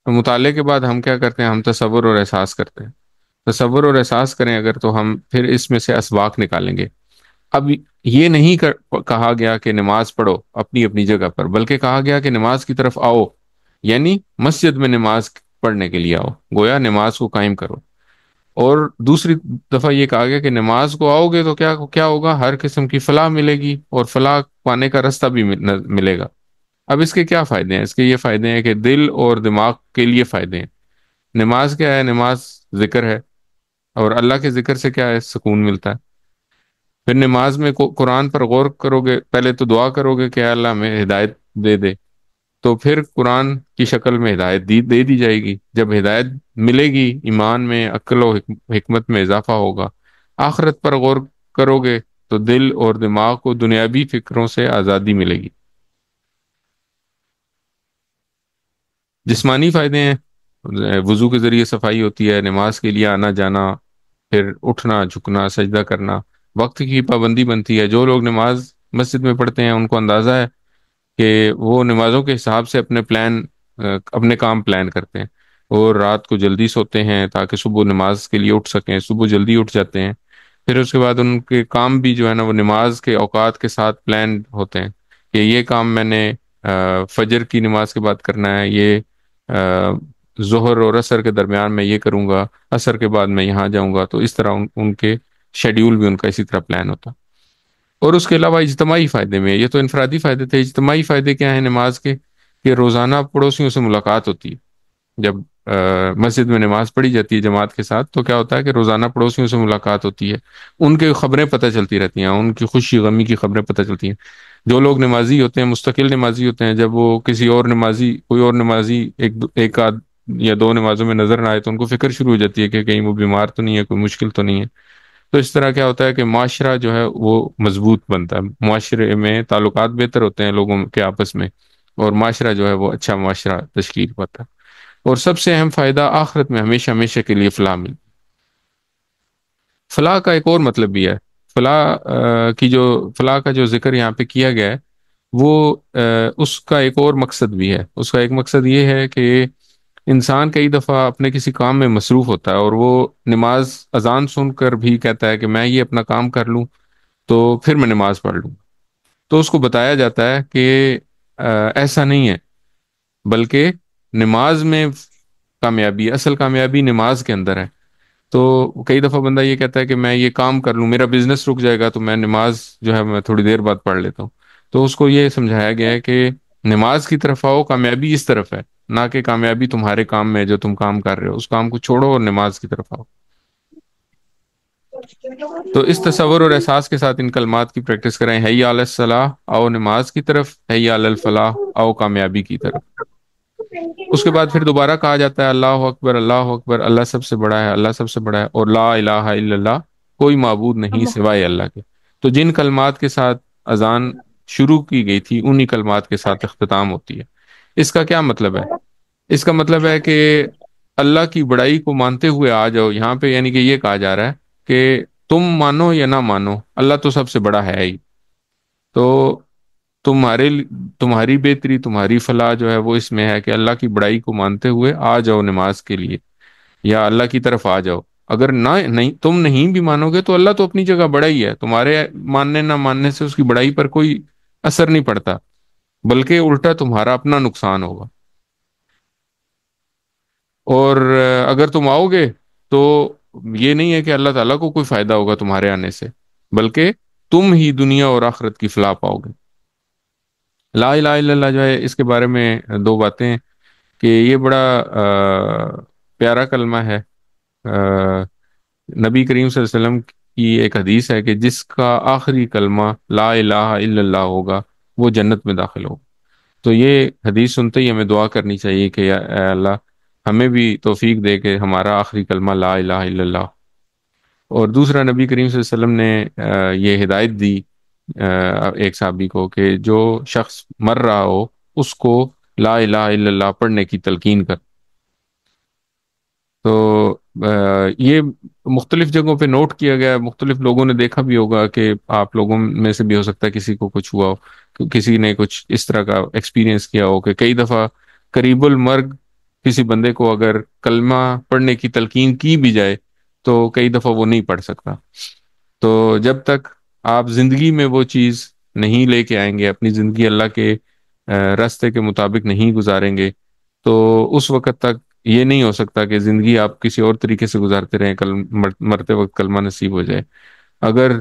مطالعے کے بعد ہم کیا کرتے ہیں؟ ہم تصور اور احساس کرتے ہیں. تصور اور احساس کریں اگر تو ہم پھر اس میں سے اسباق نکالیں گے. اب یہ نہیں کہا گیا کہ نماز پڑھو اپنی اپنی جگہ پر، بلکہ کہا گیا کہ نماز کی طرف آؤ، یعنی مسجد میں نماز پڑھنے کے لیے آؤ، گویا نماز کو قائم کرو. اور دوسری دفعہ یہ کہا گیا کہ نماز کو آؤ گے تو کیا ہوگا؟ ہر قسم کی فلاح ملے گی، اور فلاح پانے کا راستہ بھی ملے گا. اب اس کے کیا فائدے ہیں؟ اس کے یہ فائدے ہیں کہ دل اور دماغ کے لیے فائدے ہیں۔ نماز کیا ہے؟ نماز ذکر ہے، اور اللہ کے ذکر سے کیا ہے؟ سکون ملتا ہے۔ پھر نماز میں قرآن پر غور کرو گے، پہلے تو دعا کرو گے کہ اے اللہ ہمیں ہدایت دے دے، تو پھر قرآن کی شکل میں ہدایت دے دی جائے گی۔ جب ہدایت ملے گی، ایمان میں، عقل و حکمت میں اضافہ ہوگا۔ آخرت پر غور کرو گے تو دل اور دماغ کو دنیاوی فکروں سے آزادی ملے گی۔ جسمانی فائدے ہیں، وضو کے ذریعے صفائی ہوتی ہے، نماز کے لیے آنا جانا، پھر اٹھنا جھکنا سجدہ کرنا، وقت کی پابندی بنتی ہے۔ جو لوگ نماز مسجد میں پڑھتے ہیں ان کو اندازہ ہے کہ وہ نمازوں کے حساب سے اپنے کام پلان کرتے ہیں، اور رات کو جلدی سوتے ہیں تاکہ صبح نماز کے لیے اٹھ سکیں، صبح جلدی اٹھ جاتے ہیں۔ پھر اس کے بعد ان کے کام بھی جو ہے نا وہ نماز کے اوقات کے ساتھ پلان ہوتے ہیں، کہ یہ کام میں نے فجر کی نماز کے بعد کرنا ہے، یہ ظہر اور عصر کے درمیان میں یہ کروں گا، عصر کے بعد میں یہاں جاؤں گا۔ تو اس طرح ان کے شیڈیول بھی ان کا اسی طرح پلان ہوتا۔ اور اس کے علاوہ اجتماعی فائدے میں، یہ تو انفرادی فائدے تھے، اجتماعی فائدے کیا ہیں نماز کے؟ کہ روزانہ پڑوسیوں سے ملاقات ہوتی ہے۔ جب مسجد میں نماز پڑھی جاتی ہے جماعت کے ساتھ، تو کیا ہوتا ہے کہ روزانہ پڑوسیوں سے ملاقات ہوتی ہے، ان کے خبریں پتہ چلتی رہتی ہیں، ان کی خوشی غمی کی خبریں پتہ چلتی ہیں۔ جو لوگ نمازی ہوتے ہیں، مستقل نمازی ہوتے ہیں، جب وہ کوئی اور نمازی ایک آدھ یا دو نمازوں میں نظر نہ آئے تو ان کو فکر شروع ہو جاتی ہے کہ کہیں وہ بیمار تو نہیں ہے، کوئی مشکل تو نہیں ہے۔ تو اس طرح کیا ہوتا ہے کہ معاشرہ جو ہے وہ مضبوط بنتا ہے، معاشرے میں تعلقات بہتر ہوتے ہیں لوگوں کے آپس میں، اور معاشرہ جو ہے وہ اچھا معاشرہ تشکیل پاتا ہے۔ اور سب سے اہم فائدہ، آخرت میں ہمیشہ ہمیشہ کے لیے فلاح مل۔ فلاح کا ایک اور مطلب بھی ہے۔ فلاح کا جو ذکر یہاں پہ کیا گیا ہے، وہ اس کا ایک اور مقصد بھی ہے۔ اس کا ایک مقصد یہ ہے کہ انسان کئی دفعہ اپنے کسی کام میں مصروف ہوتا ہے، اور وہ نماز اذان سن کر بھی کہتا ہے کہ میں یہ اپنا کام کر لوں تو پھر میں نماز پڑھ لوں۔ تو اس کو بتایا جاتا ہے کہ ایسا نہیں ہے، بلکہ نماز میں کامیابی، اصل کامیابی نماز کے اندر ہے۔ تو کئی دفعہ بندہ یہ کہتا ہے کہ میں یہ کام کر لوں، میرا بزنس رک جائے گا تو میں نماز جو ہے میں تھوڑی دیر بعد پڑھ لیتا ہوں۔ تو اس کو یہ سمجھایا گیا ہے کہ نماز کی طرف آؤ، کامیابی اس طرف ہے، نہ کہ کامیابی تمہارے کام میں جو تم کام کر رہے ہو، اس کام کو چھوڑو اور نماز کی طرف آؤ۔ تو اس تصور اور احساس کے ساتھ ان کلمات کی پریکٹس کریں: حی علی الصلاح، آؤ نماز کی طرف، حی علی الفلاح، آؤ کامیابی کی طرف۔ اس کے بعد پھر دوبارہ کہا جاتا ہے اللہ اکبر، اللہ اکبر، اللہ سب سے بڑا ہے، اللہ سب سے بڑا ہے، اور لا الہ الا اللہ، کوئی معبود نہیں سوائے اللہ کے۔ تو جن کلمات کے ساتھ اذان شروع کی گئی تھی، انہی کلمات کے ساتھ اختتام ہوتی ہے۔ اس کا کیا مطلب ہے؟ اس کا مطلب ہے کہ اللہ کی بڑائی کو مانتے ہوئے آ جاؤ یہاں پہ، یعنی کہ یہ کہا جا رہا ہے کہ تم مانو یا نہ مانو، اللہ تو سب سے بڑا ہے ہی۔ تو تمہاری بہتری، تمہاری فلاح جو ہے وہ اس میں ہے کہ اللہ کی بڑائی کو مانتے ہوئے آ جاؤ نماز کے لیے، یا اللہ کی طرف آ جاؤ۔ اگر نہیں تم نہیں بھی مانو گے تو اللہ تو اپنی جگہ بڑا ہی ہے، تمہارے ماننے نہ ماننے سے اس کی بڑائی پر کوئی اثر نہیں پڑتا، بلکہ الٹا تمہارا اپنا نقصان ہوگا۔ اور اگر تم آؤ گے تو یہ نہیں ہے کہ اللہ تعالیٰ کو کوئی فائدہ ہوگا تمہارے آنے سے، بلکہ تم ہی دنیا اور آخرت کی فلاح پاؤ گے۔ لا الہ الا اللہ جو ہے، اس کے بارے میں دو باتیں ہیں کہ یہ بڑا پیارا کلمہ ہے۔ نبی کریم صلی اللہ علیہ وسلم کی ایک حدیث ہے کہ جس کا آخری کلمہ لا الہ الا اللہ ہوگا وہ جنت میں داخل ہوگا۔ تو یہ حدیث سنتے ہی ہمیں دعا کرنی چاہیے کہ اے اللہ ہمیں بھی توفیق دے کہ ہمارا آخری کلمہ لا الہ الا اللہ۔ اور دوسرا، نبی کریم صلی اللہ علیہ وسلم نے یہ ہدایت دی ایک صحابی کو کہ جو شخص مر رہا ہو اس کو لا الہ الا اللہ پڑھنے کی تلقین کر۔ تو یہ مختلف جگہوں پہ نوٹ کیا گیا ہے، مختلف لوگوں نے دیکھا بھی ہوگا، کہ آپ لوگوں میں سے بھی ہو سکتا ہے کسی کو کچھ ہوا ہو، کسی نے کچھ اس طرح کا ایکسپیرینس کیا ہو کہ کئی دفعہ قریب المرگ کسی بندے کو اگر کلمہ پڑھنے کی تلقین کی بھی جائے تو کئی دفعہ وہ نہیں پڑھ سکتا۔ تو جب تک آپ زندگی میں وہ چیز نہیں لے کے آئیں گے، اپنی زندگی اللہ کے راستے کے مطابق نہیں گزاریں گے، تو اس وقت تک یہ نہیں ہو سکتا کہ زندگی آپ کسی اور طریقے سے گزارتے رہیں، مرتے وقت کلمہ نصیب ہو جائے۔ اگر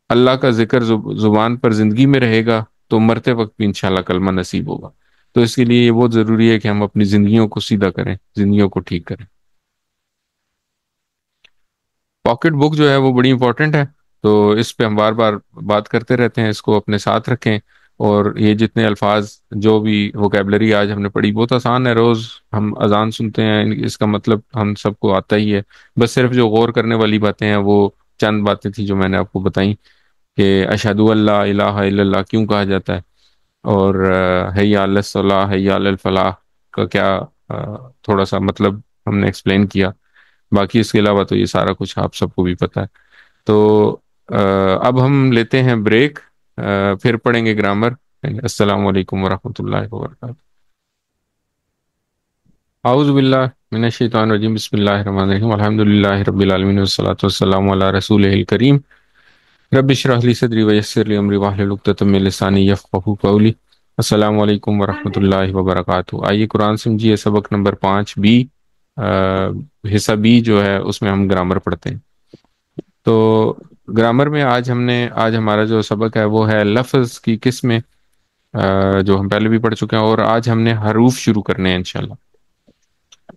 اللہ کا ذکر زبان پر زندگی میں رہے گا تو مرتے وقت بھی انشاءاللہ کلمہ نصیب ہوگا۔ تو اس کے لیے یہ بہت ضروری ہے کہ ہم اپنی زندگیوں کو سیدھا کریں، زندگیوں کو ٹھیک کریں۔ پاکٹ بک جو ہے وہ بڑی امپورٹنٹ ہے، تو اس پہ ہم بار بار بات کرتے رہتے ہیں، اس کو اپنے ساتھ رکھیں۔ اور یہ جتنے الفاظ، جو بھی ووکیبلری آج ہم نے پڑھی، بہت آسان ہے، روز ہم اذان سنتے ہیں، اس کا مطلب ہم سب کو آتا ہی ہے۔ بس صرف جو غور کرنے والی باتیں ہیں وہ چند باتیں تھیں جو میں نے آپ کو بتائیں، کہ اشہد اللہ الہ الا اللہ کیوں کہا جاتا ہے، اور حی علی الصلاح حی علی الفلاح کا کیا تھوڑا سا مطلب ہم نے ایکسپلین کیا۔ باقی اس کے علاوہ تو یہ سارا کچھ آپ سب کو بھی پتہ ہے۔ تو اب ہم لیتے ہیں بریک، پھر پڑھیں گے گرامر۔ السلام علیکم ورحمۃ اللہ وبرکاتہ۔ اعوذ باللہ من الشیطان الرجیم، بسم اللہ الرحمن الرحیم، الحمد للہ رب العالمین والصلاۃ والسلام علی رسولہ الکریم، رب اشرح لی صدری ویسر لی امری واحلل عقدۃ من لسانی یفقہوا قولی۔ السلام علیکم ورحمۃ اللہ وبرکاتہ۔ آئیے قرآن سمجھیے، سبق نمبر 5 حصہ بی جو ہے اس میں ہم گرامر پڑھتے ہیں۔ تو گرامر میں آج ہمارا جو سبق ہے وہ ہے لفظ کی قسمیں، جو ہم پہلے بھی پڑھ چکے ہیں، اور آج ہم نے حروف شروع کرنے ہیں انشاءاللہ۔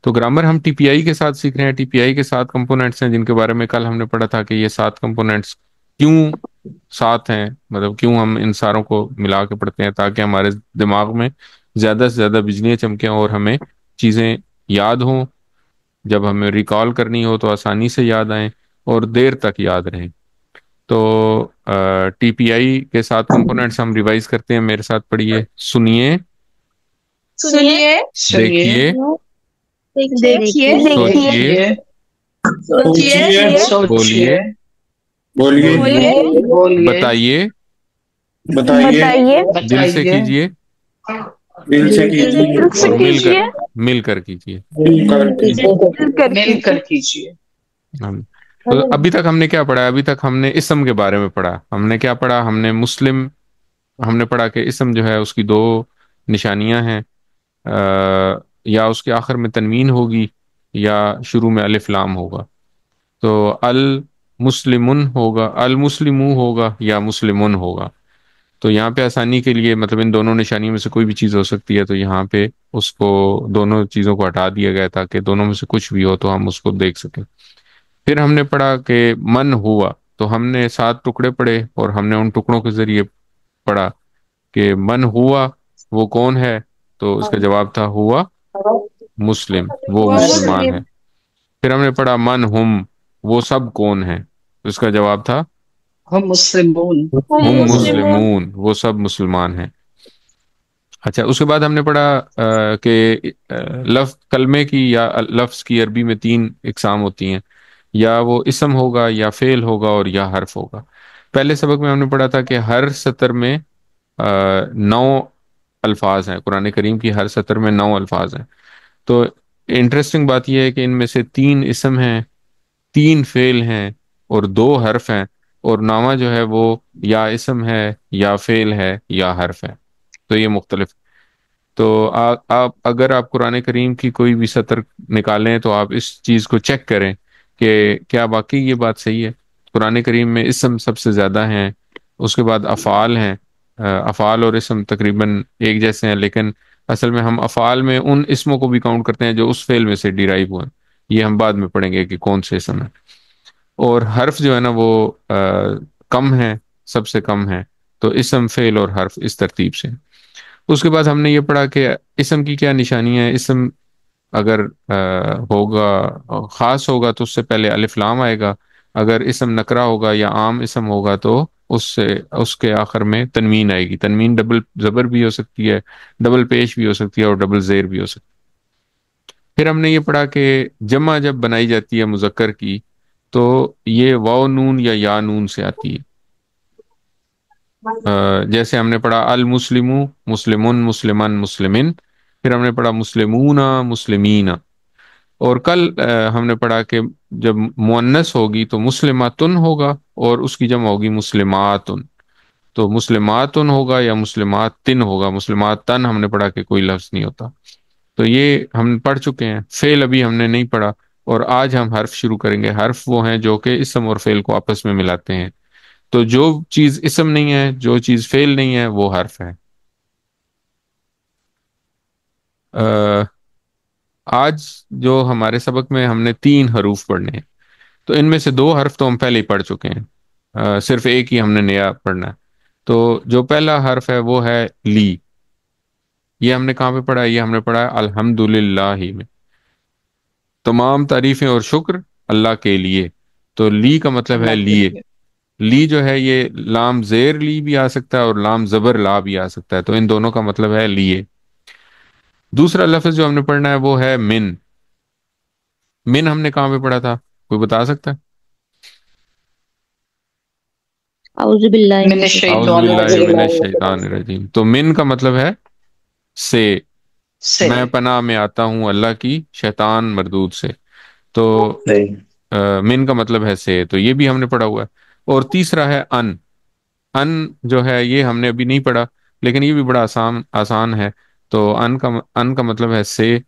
تو گرامر ہم ٹی پی آئی کے ساتھ سیکھ رہے ہیں۔ ٹی پی آئی کے 7 کمپوننٹس ہیں، جن کے بارے میں کل ہم نے پڑھا تھا کہ یہ 7 کمپوننٹس کیوں 7 ہیں، مطلب کیوں ہم ان ساروں کو ملا کے پڑھتے ہیں، تاکہ ہمارے دماغ میں زیادہ سے زیادہ بجلیاں چمکیں اور ہمیں چیزیں یاد ہوں، جب ہمیں ریکال کرنی ہو تو آسانی سے یاد آئیں اور دیر تک یاد رہیں۔ تو ٹی پی آئی کے 7 کمپوننٹس ہم ریوائز کرتے ہیں، میرے ساتھ پڑھیے، سنیے، سنیے، دیکھیے، دیکھیے، سوچیے، سوچیے، بولیے، بولیے، بولیے، بتائیے، بتائیے، دل سے کیجئے، دل سے کیجیے، اور مل کر کیجئے۔ مل کر کیجیے۔ تو ابھی تک ہم نے کیا پڑھا؟ ابھی تک ہم نے اسم کے بارے میں پڑھا۔ ہم نے کیا پڑھا؟ ہم نے مسلم، ہم نے پڑھا کہ اسم جو ہے اس کی 2 نشانیاں ہیں، یا اس کے آخر میں تنوین ہوگی یا شروع میں الف لام ہوگا۔ تو المسلمن ہوگا، المسلمو ہوگا یا مسلمن ہوگا۔ تو یہاں پہ آسانی کے لیے، مطلب ان دونوں نشانیوں میں سے کوئی بھی چیز ہو سکتی ہے، تو یہاں پہ اس کو دونوں چیزوں کو ہٹا دیا گیا تاکہ دونوں میں سے کچھ بھی ہو تو ہم اس کو دیکھ سکیں۔ پھر ہم نے پڑھا کہ من ہوا، تو ہم نے 7 ٹکڑے پڑھے اور ہم نے ان ٹکڑوں کے ذریعے پڑھا کہ من ہوا وہ کون ہے، تو اس کا جواب تھا ہوا مسلم، وہ مسلمان ہے۔ پھر ہم نے پڑھا من ہم، وہ سب کون ہیں، تو اس کا جواب تھا ہم مسلمون۔ ہم مسلمون، وہ سب مسلمان ہیں۔ اچھا، اس کے بعد ہم نے پڑھا کہ لفظ کلمے کی یا لفظ کی عربی میں 3 اقسام ہوتی ہیں، یا وہ اسم ہوگا یا فعل ہوگا اور یا حرف ہوگا۔ پہلے سبق میں ہم نے پڑھا تھا کہ ہر سطر میں 9 الفاظ ہیں، قرآن کریم کی ہر سطر میں 9 الفاظ ہیں۔ تو انٹرسٹنگ بات یہ ہے کہ ان میں سے 3 اسم ہیں، 3 فعل ہیں اور 2 حرف ہیں، اور نامہ جو ہے وہ یا اسم ہے یا فعل ہے یا حرف ہے، تو یہ مختلف۔ تو آپ اگر آپ قرآن کریم کی کوئی بھی سطر نکالیں تو آپ اس چیز کو چیک کریں کہ کیا واقعی یہ بات صحیح ہے۔ قرآن کریم میں اسم سب سے زیادہ ہیں، اس کے بعد افعال ہیں، افعال اور اسم تقریباً ایک جیسے ہیں، لیکن اصل میں ہم افعال میں ان اسموں کو بھی کاؤنٹ کرتے ہیں جو اس فعل میں سے ڈیرائیو ہوئے ہیں، یہ ہم بعد میں پڑھیں گے کہ کون سے اسم ہیں۔ اور حرف جو ہے نا وہ کم ہے، سب سے کم ہے، تو اسم فعل اور حرف اس ترتیب سے۔ اس کے بعد ہم نے یہ پڑھا کہ اسم کی کیا نشانی ہے۔ اسم اگر ہوگا، خاص ہوگا تو اس سے پہلے الف لام آئے گا، اگر اسم نکرہ ہوگا یا عام اسم ہوگا تو اس کے آخر میں تنوین آئے گی۔ تنوین ڈبل زبر بھی ہو سکتی ہے، ڈبل پیش بھی ہو سکتی ہے اور ڈبل زیر بھی ہو سکتی ہے۔ پھر ہم نے یہ پڑھا کہ جمع جب بنائی جاتی ہے مذکر کی تو یہ واو نون یا نون سے آتی ہے۔ جیسے ہم نے پڑھا المسلمو، مسلمن، مسلمن، مسلمن۔ پھر ہم نے پڑھا مسلمون، مسلمین۔ اور کل ہم نے پڑھا کہ جب مؤنث ہوگی تو مسلماتن ہوگا اور اس کی جمع ہوگی مسلماتن، تو مسلماتن ہوگا یا مسلماتن ہوگا، مسلماتن ہم نے پڑھا کہ کوئی لفظ نہیں ہوتا۔ تو یہ ہم پڑھ چکے ہیں۔ فعل ابھی ہم نے نہیں پڑھا، اور آج ہم حرف شروع کریں گے۔ حرف وہ ہیں جو کہ اسم اور فعل کو آپس میں ملاتے ہیں، تو جو چیز اسم نہیں ہے، جو چیز فعل نہیں ہے، وہ حرف ہے۔ آج جو ہمارے سبق میں ہم نے 3 حروف پڑھنے ہیں، تو ان میں سے 2 حرف تو ہم پہلے ہی پڑھ چکے ہیں، صرف ایک ہی ہم نے نیا پڑھنا ہے۔ تو جو پہلا حرف ہے وہ ہے لی۔ یہ ہم نے کہاں پہ پڑھا ہے؟ یہ ہم نے پڑھا ہے الحمدللہ ہی میں۔ تمام تعریفیں اور شکر اللہ کے لیے۔ تو لی کا مطلب ہے اللہ کے لیے۔ لیے۔ لی جو ہے یہ لام زیر لی بھی آ سکتا ہے اور لام زبر لا بھی آ سکتا ہے، تو ان دونوں کا مطلب ہے لیے۔ دوسرا لفظ جو ہم نے پڑھنا ہے وہ ہے من۔ من ہم نے کہاں پہ پڑھا تھا؟ کوئی بتا سکتا ہے؟ اعوذ باللہ من من اعوذ الشیطان باللہ الرجیم من الشیطان الرجیم۔ تو من کا مطلب ہے سے، سے۔ میں پناہ میں آتا ہوں اللہ کی شیطان مردود سے۔ تو صحیح۔ من کا مطلب ہے سے، تو یہ بھی ہم نے پڑھا ہوا ہے۔ اور تیسرا ہے ان۔ ان جو ہے یہ ہم نے ابھی نہیں پڑھا، لیکن یہ بھی بڑا آسان ہے۔ تو ان کا مطلب ہے سے،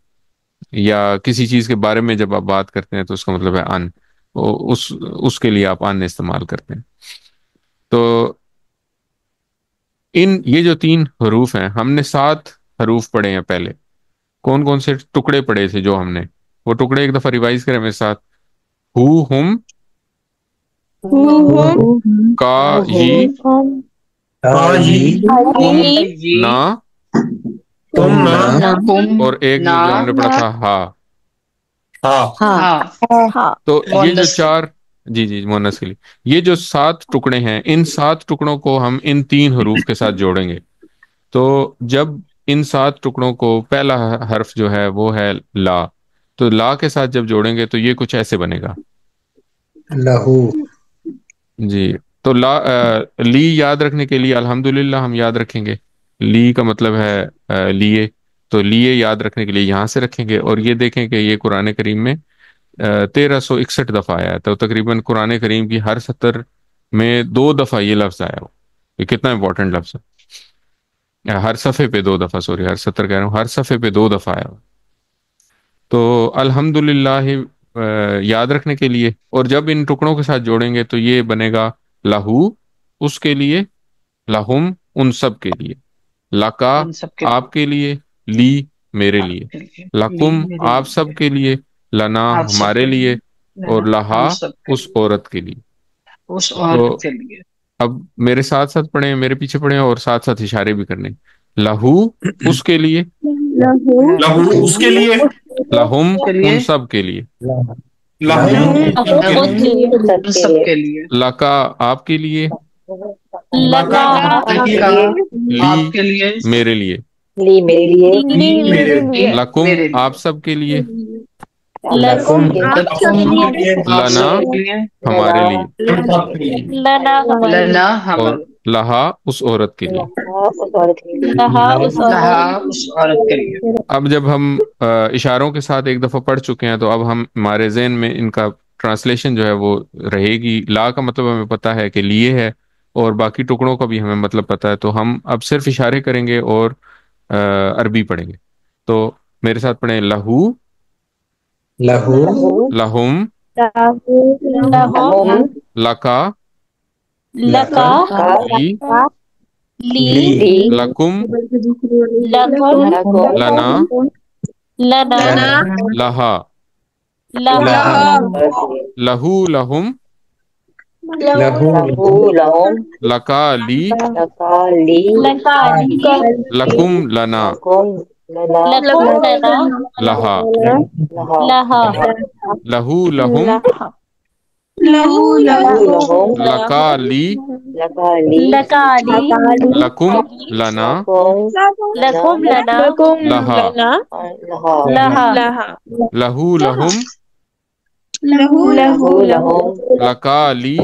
یا کسی چیز کے بارے میں جب آپ بات کرتے ہیں تو اس کا مطلب ہے ان، اس کے لیے آپ ان استعمال کرتے ہیں۔ تو یہ جو 3 حروف ہیں، ہم نے 7 حروف پڑھے ہیں پہلے۔ کون کون سے ٹکڑے پڑھے تھے جو ہم نے؟ وہ ٹکڑے ایک دفعہ ریوائز کریں میرے ساتھ۔ ہو، ہم، کا، ہی، تم، یہ نا، تم نہ، تم اور ایک نا جو ہم نے پڑھا تھا ہا۔ ہاں، ہاں تو یہ جو مونس کے۔ 4، جی جی مونس کے لیے، یہ جو 7 ٹکڑے ہیں، ان 7 ٹکڑوں کو ہم ان 3 حروف کے ساتھ جوڑیں گے۔ تو جب ان 7 ٹکڑوں کو پہلا حرف جو ہے وہ ہے لا، تو لا کے ساتھ جب جوڑیں گے تو یہ کچھ ایسے بنے گا۔ لہو، جی، تو لی یاد رکھنے کے لیے الحمدللہ ہم یاد رکھیں گے۔ لی کا مطلب ہے لیے، تو لیے یاد رکھنے کے لیے یہاں سے رکھیں گے۔ اور یہ دیکھیں کہ یہ قرآن کریم میں 1361 دفعہ آیا ہے، تو تقریباً قرآن کریم کی ہر سطر میں 2 دفعہ یہ لفظ آیا ہو۔ یہ کتنا امپورٹنٹ لفظ ہے! ہر صفحے پہ 2 دفعہ، سوری ہر سطر کہہ رہا ہوں، ہر صفحے پہ 2 دفعہ آیا ہو۔ تو الحمدللہ یاد رکھنے کے لیے، اور جب ان ٹکڑوں کے ساتھ جوڑیں گے تو یہ بنے گا لہو اس کے لیے، لہم ان سب کے لیے، لکا ان سب کے آپ کے لیے، لی میرے آپ لیے، کے لیے، لکم میرے آپ سب کے لیے، لنا آپ سب ہمارے کے لیے، لیے، اور لہا ہم سب کے اس لیے، عورت کے لیے۔ اس تو عورت کے لیے۔ اب میرے ساتھ ساتھ پڑھیں، میرے پیچھے پڑھیں، اور ساتھ ساتھ اشارے بھی کرنے۔ لہو اس کے لیے، لہو اس کے لیے، لہم کے لیے، ان سب کے لیے، لہو ان سب کے لیے، لکا آپ کے لیے، لگا آپ کے لیے، آپ لی کے لیے، میرے لیے، لی میرے لیے، لکم میرے لیے، آپ سب کے لیے، لکم لکم آپ کے لیے، آپ لنا سب کے لیے، ہمارے لیے، تم سب کے لیے، لنا اور ہمارے، لہا اس عورت کے لیے۔ لہا اس عورت کے لیے۔ اب جب ہم اشاروں کے ساتھ ایک دفعہ پڑھ چکے ہیں، تو اب ہمارے ذہن میں ان کا ٹرانسلیشن جو ہے وہ رہے گی۔ لا کا مطلب ہمیں پتہ ہے کہ لیے ہے، اور باقی ٹکڑوں کا بھی ہمیں مطلب پتہ ہے، تو ہم اب صرف اشارے کریں گے اور عربی پڑھیں گے۔ تو میرے ساتھ پڑھیں، لہو، لہو، لہم، لکا، لکا، لی، لی، لکم، لنا، لنا، لہا، لہا، لہو، لہم، لہو، لکا، لی، لی، لکم، لنا، لہا، لہو، لہم، لکا، لی، لکم، لنا، لہا، لہو، لہم، لکا، لی،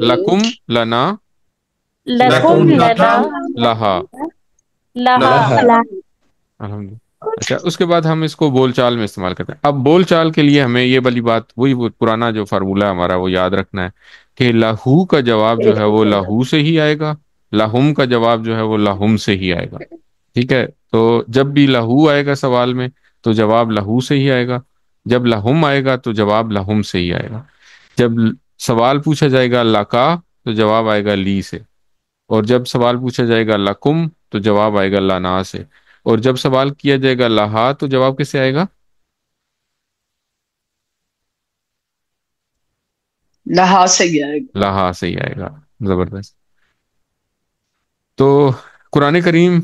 لکم، لنا، لکم، لنا، لہا۔ لہا۔ الحمد، اچھا اس کے بعد ہم اس کو بول چال میں استعمال کرتے ہیں۔ اب بول چال کے لیے ہمیں یہ والی بات، وہی وہ پرانا جو فارمولہ ہمارا وہ یاد رکھنا ہے کہ لہو کا جواب جو ہے وہ لہو سے ہی آئے گا، لہم کا جواب جو ہے وہ لہم سے ہی آئے گا۔ ٹھیک ہے، تو جب بھی لہو آئے گا سوال میں تو جواب لہو سے ہی آئے گا، جب لہم آئے گا تو جواب لہم سے ہی آئے گا، جب سوال پوچھا جائے گا لکا تو جواب آئے گا لی سے۔ اور جب سوال پوچھا جائے گا لکم تو جواب آئے گا لنا سے، اور جب سوال کیا جائے گا لہا تو جواب کیسے آئے گا؟ لہا سے ہی آئے گا. لہا سے ہی آئے گا. زبردست. تو قرآن کریم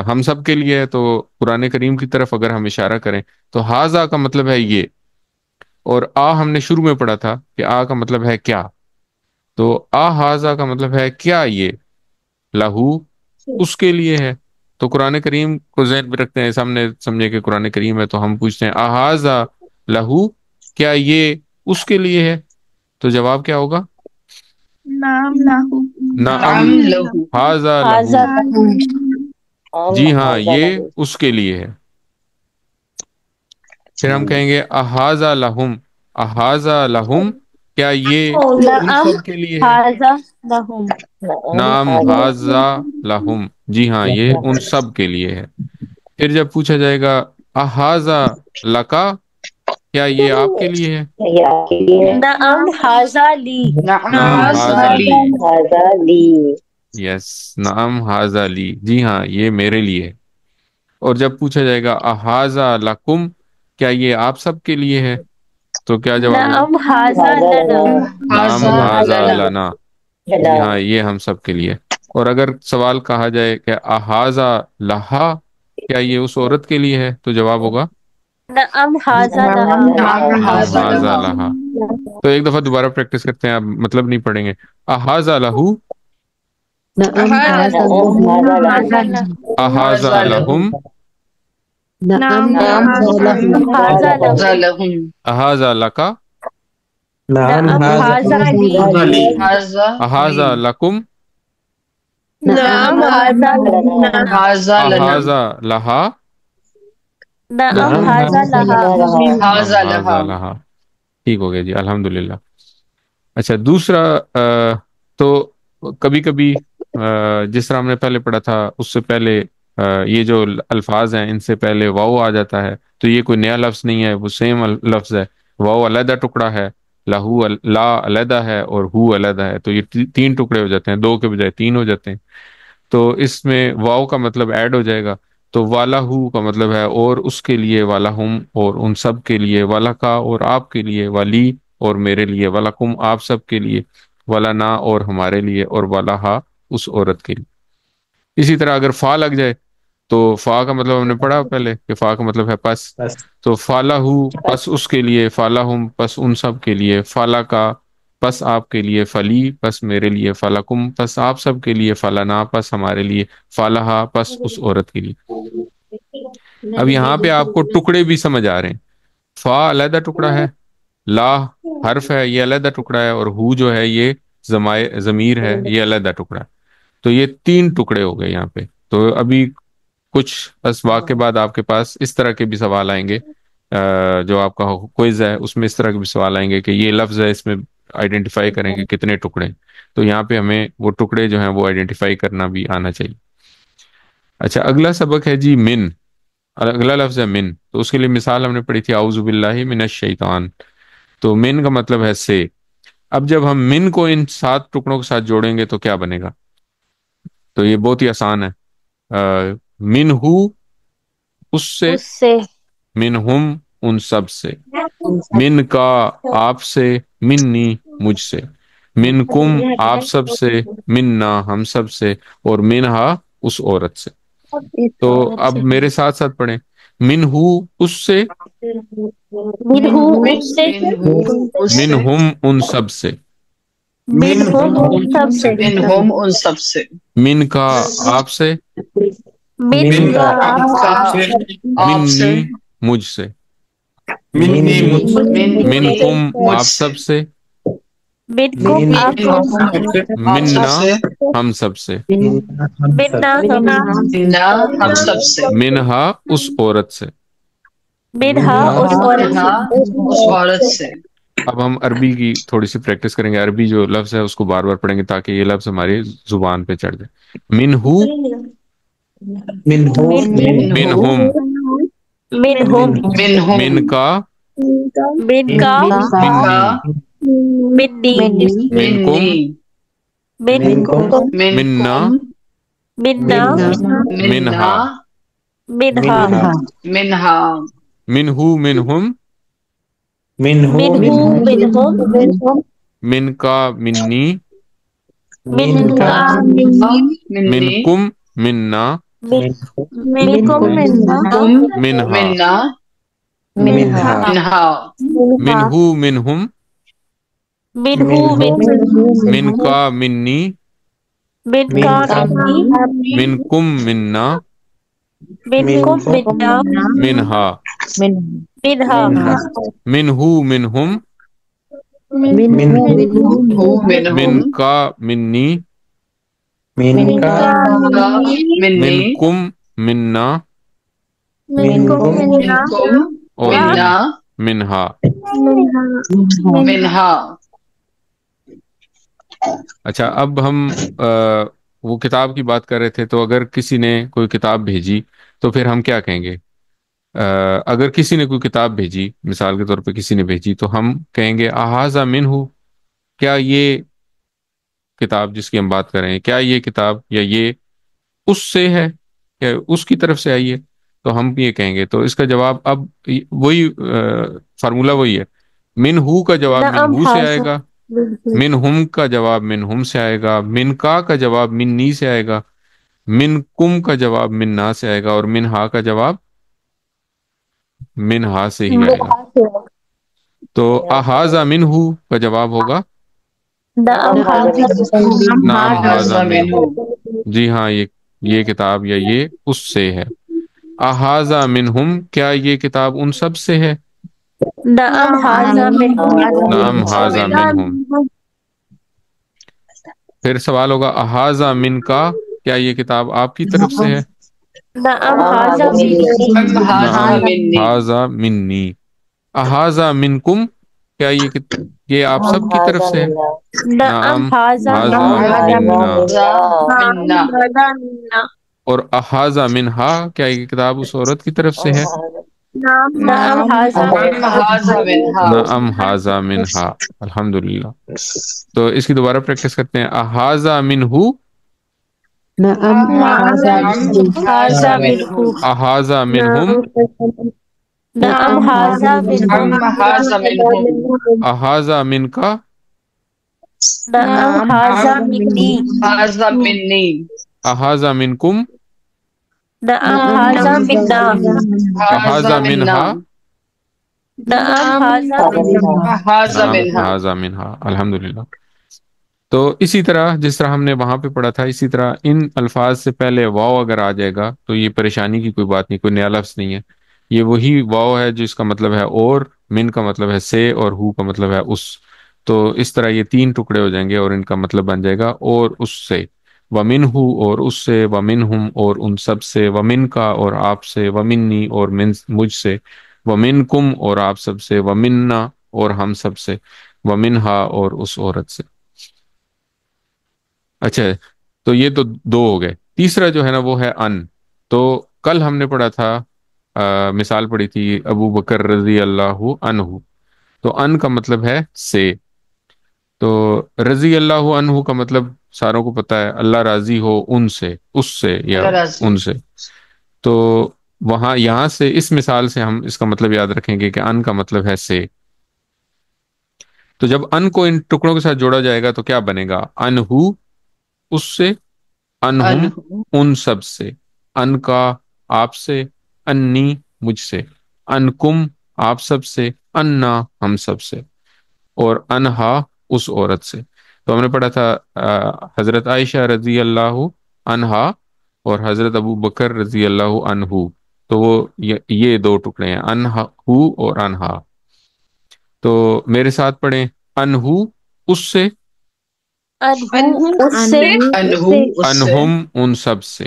ہم سب کے لیے ہے، تو قرآن کریم کی طرف اگر ہم اشارہ کریں تو ہاذا کا مطلب ہے یہ، اور ہم نے شروع میں پڑھا تھا کہ کا مطلب ہے کیا، تو ہاذا کا مطلب ہے کیا یہ، لہو اس کے لیے ہے. تو قرآن کریم کو ذہن میں رکھتے ہیں، سامنے سمجھے کہ قرآن کریم ہے تو ہم پوچھتے ہیں ہاذا لہو، کیا یہ اس کے لیے ہے؟ تو جواب کیا ہوگا؟ نعم لہو. نعم نعم لہو. ہاذا هذا لہو، له. جی ہاں یہ اس کے لیے ہے. پھر ہم کہیں گے احاذا لہم، احاذا لہم، کیا یہ ان نعم سب کے لیے ہے؟ هذا لهم. نعم حاذا لہم، جی ہاں یہ ان سب کے لیے ہے. پھر جب پوچھا جائے گا احاذا لکا، کیا یہ آپ کے لیے ہے؟ نعم هذا لي. نعم نعم حاذا حاذا لی. لی، یس نعم حاذا لی، جی ہاں یہ میرے لیے ہے. اور جب پوچھا جائے گا احاذا لکم، کیا یہ آپ سب کے لیے ہے؟ تو کیا جواب ہوگا؟ نعم هذا لنا. نعم حاذا حاذا لنا. لنا، جی ہاں یہ ہم سب کے لیے. اور اگر سوال کہا جائے کہ احاذا لہا، کیا یہ اس عورت کے لیے ہے؟ تو جواب ہوگا نعم هذا لها. نعم نعم حاذا حاذا لہا. لہا. تو ایک دفعہ دوبارہ پریکٹس کرتے ہیں، اب مطلب نہیں پڑھیں گے. احاذا لہو، هذا له. احاذا لہم، نعم هذا له. حاذا لہم. احاذا لکا، نعم هذا لي. حاذا احاذا لی. لکم، نعم هذا لنا. حاذا لنا. احاذا لہا، نعم هذا لها. حاذا نعم لہا. حاذا لہا. ٹھیک ہو گیا جی الحمدللہ. اچھا دوسرا تو کبھی کبھی جس طرح ہم نے پہلے پڑھا تھا اس سے پہلے یہ جو الفاظ ہیں ان سے پہلے واو آ جاتا ہے، تو یہ کوئی نیا لفظ نہیں ہے، وہ سیم لفظ ہے. واو علیحدہ ٹکڑا ہے، لہو لا علیحدہ ہے، اور ہو علیحدہ ہے، تو یہ تین ٹکڑے ہو جاتے ہیں، دو کے بجائے تین ہو جاتے ہیں. تو اس میں واو کا مطلب ایڈ ہو جائے گا، تو والہو کا مطلب ہے اور اس کے لیے، والہم اور ان سب کے لیے، والکا اور آپ کے لیے، والی اور میرے لیے، ولکم آپ سب کے لیے، ولنا اور ہمارے لیے، اور والہا اس عورت کے لیے. اسی طرح اگر فا لگ جائے تو فا کا مطلب ہم نے پڑھا پہلے کہ فا کا مطلب ہے پس، تو فالہو پس اس کے لیے، فالہم پس ان سب کے لیے، فالا کا پس آپ کے لیے، فلی پس میرے لیے، فلکم پس آپ سب کے لیے، فلنا پس ہمارے لیے، فالہا پس اس عورت کے لیے. اب یہاں پہ آپ کو ٹکڑے بھی سمجھ آ رہے ہیں. فا علیحدہ ٹکڑا ہے، لا حرف ہے یہ علیحدہ ٹکڑا ہے، اور ہو جو ہے یہ ضمیر ہے یہ علیحدہ ٹکڑا ہے. تو یہ تین ٹکڑے ہو گئے یہاں پہ. تو ابھی کچھ اسباق کے بعد آپ کے پاس اس طرح کے بھی سوال آئیں گے، جو آپ کا کوئز ہے اس میں اس طرح کے بھی سوال آئیں گے کہ یہ لفظ ہے، اس میں آئیڈینٹیفائی کریں کہ کتنے ٹکڑے. تو یہاں پہ ہمیں وہ ٹکڑے جو ہیں وہ آئیڈینٹیفائی کرنا بھی آنا چاہیے. اچھا اگلا سبق ہے جی من. اگلا لفظ ہے من، تو اس کے لیے مثال ہم نے پڑھی تھی اعوذ باللہ من الشیطان. تو من کا مطلب ہے سے. اب جب ہم من کو ان 7 ٹکڑوں کے ساتھ جوڑیں گے تو کیا بنے گا؟ تو یہ بہت ہی آسان ہے. من ہو اس سے، اس سے. من ہم ان سب سے، من کا آپ سے، منی مجھ سے، من کم آپ سب سے، مننا ہم سب سے، اور منہا اس عورت سے. تو اب میرے ساتھ ساتھ پڑھیں. من ہو اس سے، منہو اس سے، اس من سے، ہم ان سب سے، منہم ان سب سے، منہم ان سب سے، من کا آپ سے، من کا من آپ کا سے، آپ سے، منی مجھ سے، منی من کم مجھ آپ سے، سب سے، من کم آپ سب سے، آپ سب مننا سے، ہم سب سے، مننا ہم، مننا ہم سب سے، منہا اس عورت سے. منہا اس عورت منہا سے. اس عورت سے. اب ہم عربی کی تھوڑی سی پریکٹس کریں گے. عربی جو لفظ ہے اس کو بار بار پڑھیں گے تاکہ یہ لفظ ہماری زبان پہ چڑھ جائے. منہو، منہو، منہم، منہم، منہم، من کا، من کا، من کا، منی، منی، منکم منی، منکم منا منا منہا منہا منہا منہو منہم منہو منہم من کا منی منکا منی منکم منا منکم منا منہا منا منہا منہا منہو منہم منہو منہم من کا منی منکا منی منکم منا منکم منا منہا منہا منہو منہم منہو من منہم کا منی منکا منی منی منکم منا منکم منا اور منا منہا. منہا. اچھا اب ہم وہ کتاب کی بات کر رہے تھے، تو اگر کسی نے کوئی کتاب بھیجی تو پھر ہم کیا کہیں گے؟ اگر کسی نے کوئی کتاب بھیجی، مثال کے طور پہ کسی نے بھیجی، تو ہم کہیں گے احاذا منہ، کیا یہ کتاب جس کی ہم بات کر رہے ہیں، کیا یہ کتاب یا یہ اس سے ہے، یا اس کی طرف سے آئی ہے؟ تو ہم یہ کہیں گے. تو اس کا جواب اب وہی فارمولہ وہی ہے. منہ کا جواب منہ سے آئے گا، منہم کا جواب منہم سے آئے گا، منکا کا جواب منی سے آئے گا، منکم کا جواب مننا سے آئے گا، اور منہا کا جواب منہا سے ہی آئے گا. تو احاذا منہ کا جواب ہوگا نعم ھذا منہ. جی ہاں، یہ کتاب یا یہ اس سے ہے. احاذا منہم، کیا یہ کتاب ان سب سے ہے؟ نعم ھذا نعم ھذا منہم. منہم. پھر سوال ہوگا احاذا منکا، کیا یہ کتاب آپ کی طرف سے ہے؟ نعم ھذا منی. ہاذا نعم منی. ھذا منی. احاذا منکم، کیا یہ آپ سب کی طرف سے ہے؟ نعم ھذا ھذا منا. منا. منا. اور احاذا منہا، کیا یہ کتاب اس عورت کی طرف سے ہے؟ نعم ھذا ہاذا منہا. نعم ھذا منہا. الحمدللہ. تو اس کی دوبارہ پریکٹس کرتے ہیں. احاذا منہ، ہاذا منہ. احاذا منہم، نعم ھذا منہم. ہاذا منہم. احاذا منکا، نعم ھذا منی. ہاذا منی. احاذا منکم، نعم ھذا منا. احاذا منہا، نعم ھذا منا. ہاذا نعم منہا. ھذا منہا. الحمدللہ. تو اسی طرح جس طرح ہم نے وہاں پہ پڑھا تھا، اسی طرح ان الفاظ سے پہلے واو اگر آ جائے گا تو یہ پریشانی کی کوئی بات نہیں، کوئی نیا لفظ نہیں ہے. یہ وہی واو ہے جس کا مطلب ہے اور، من کا مطلب ہے سے، اور ہو کا مطلب ہے اس. تو اس طرح یہ تین ٹکڑے ہو جائیں گے اور ان کا مطلب بن جائے گا اور اس سے، ومنہ اور اس سے، ومنہم اور ان سب سے، ومن کا اور آپ سے، ومنی اور مجھ سے، ومنکم اور آپ سب سے، ومننا اور ہم سب سے، ومنہا اور اس عورت سے. اچھا، تو یہ تو دو ہو گئے. تیسرا جو ہے نا وہ ہے ان. تو کل ہم نے پڑھا تھا، مثال پڑھی تھی ابو بکر رضی اللہ عنہ. تو ان کا مطلب ہے سے. تو رضی اللہ عنہ کا مطلب ساروں کو پتہ ہے، اللہ راضی ہو ان سے، اس سے یا اللہ راضی. ان سے. تو وہاں یہاں سے اس مثال سے ہم اس کا مطلب یاد رکھیں گے کہ ان کا مطلب ہے سے. تو جب ان کو ان ٹکڑوں کے ساتھ جوڑا جائے گا تو کیا بنے گا؟ انہو اس سے، انہم ان سب سے، ان کا آپ سے، انی مجھ سے، انکم آپ سب سے، انا ہم سب سے، اور انہا اس عورت سے. تو ہم نے پڑھا تھا حضرت عائشہ رضی اللہ عنہا اور حضرت ابو بکر رضی اللہ عنہ. تو وہ یہ دو ٹکڑے ہیں، انہا اور انہا. تو میرے ساتھ پڑھیں، انہو اس سے، انہو اس سے، انہو اس سے، انہم ان سب سے،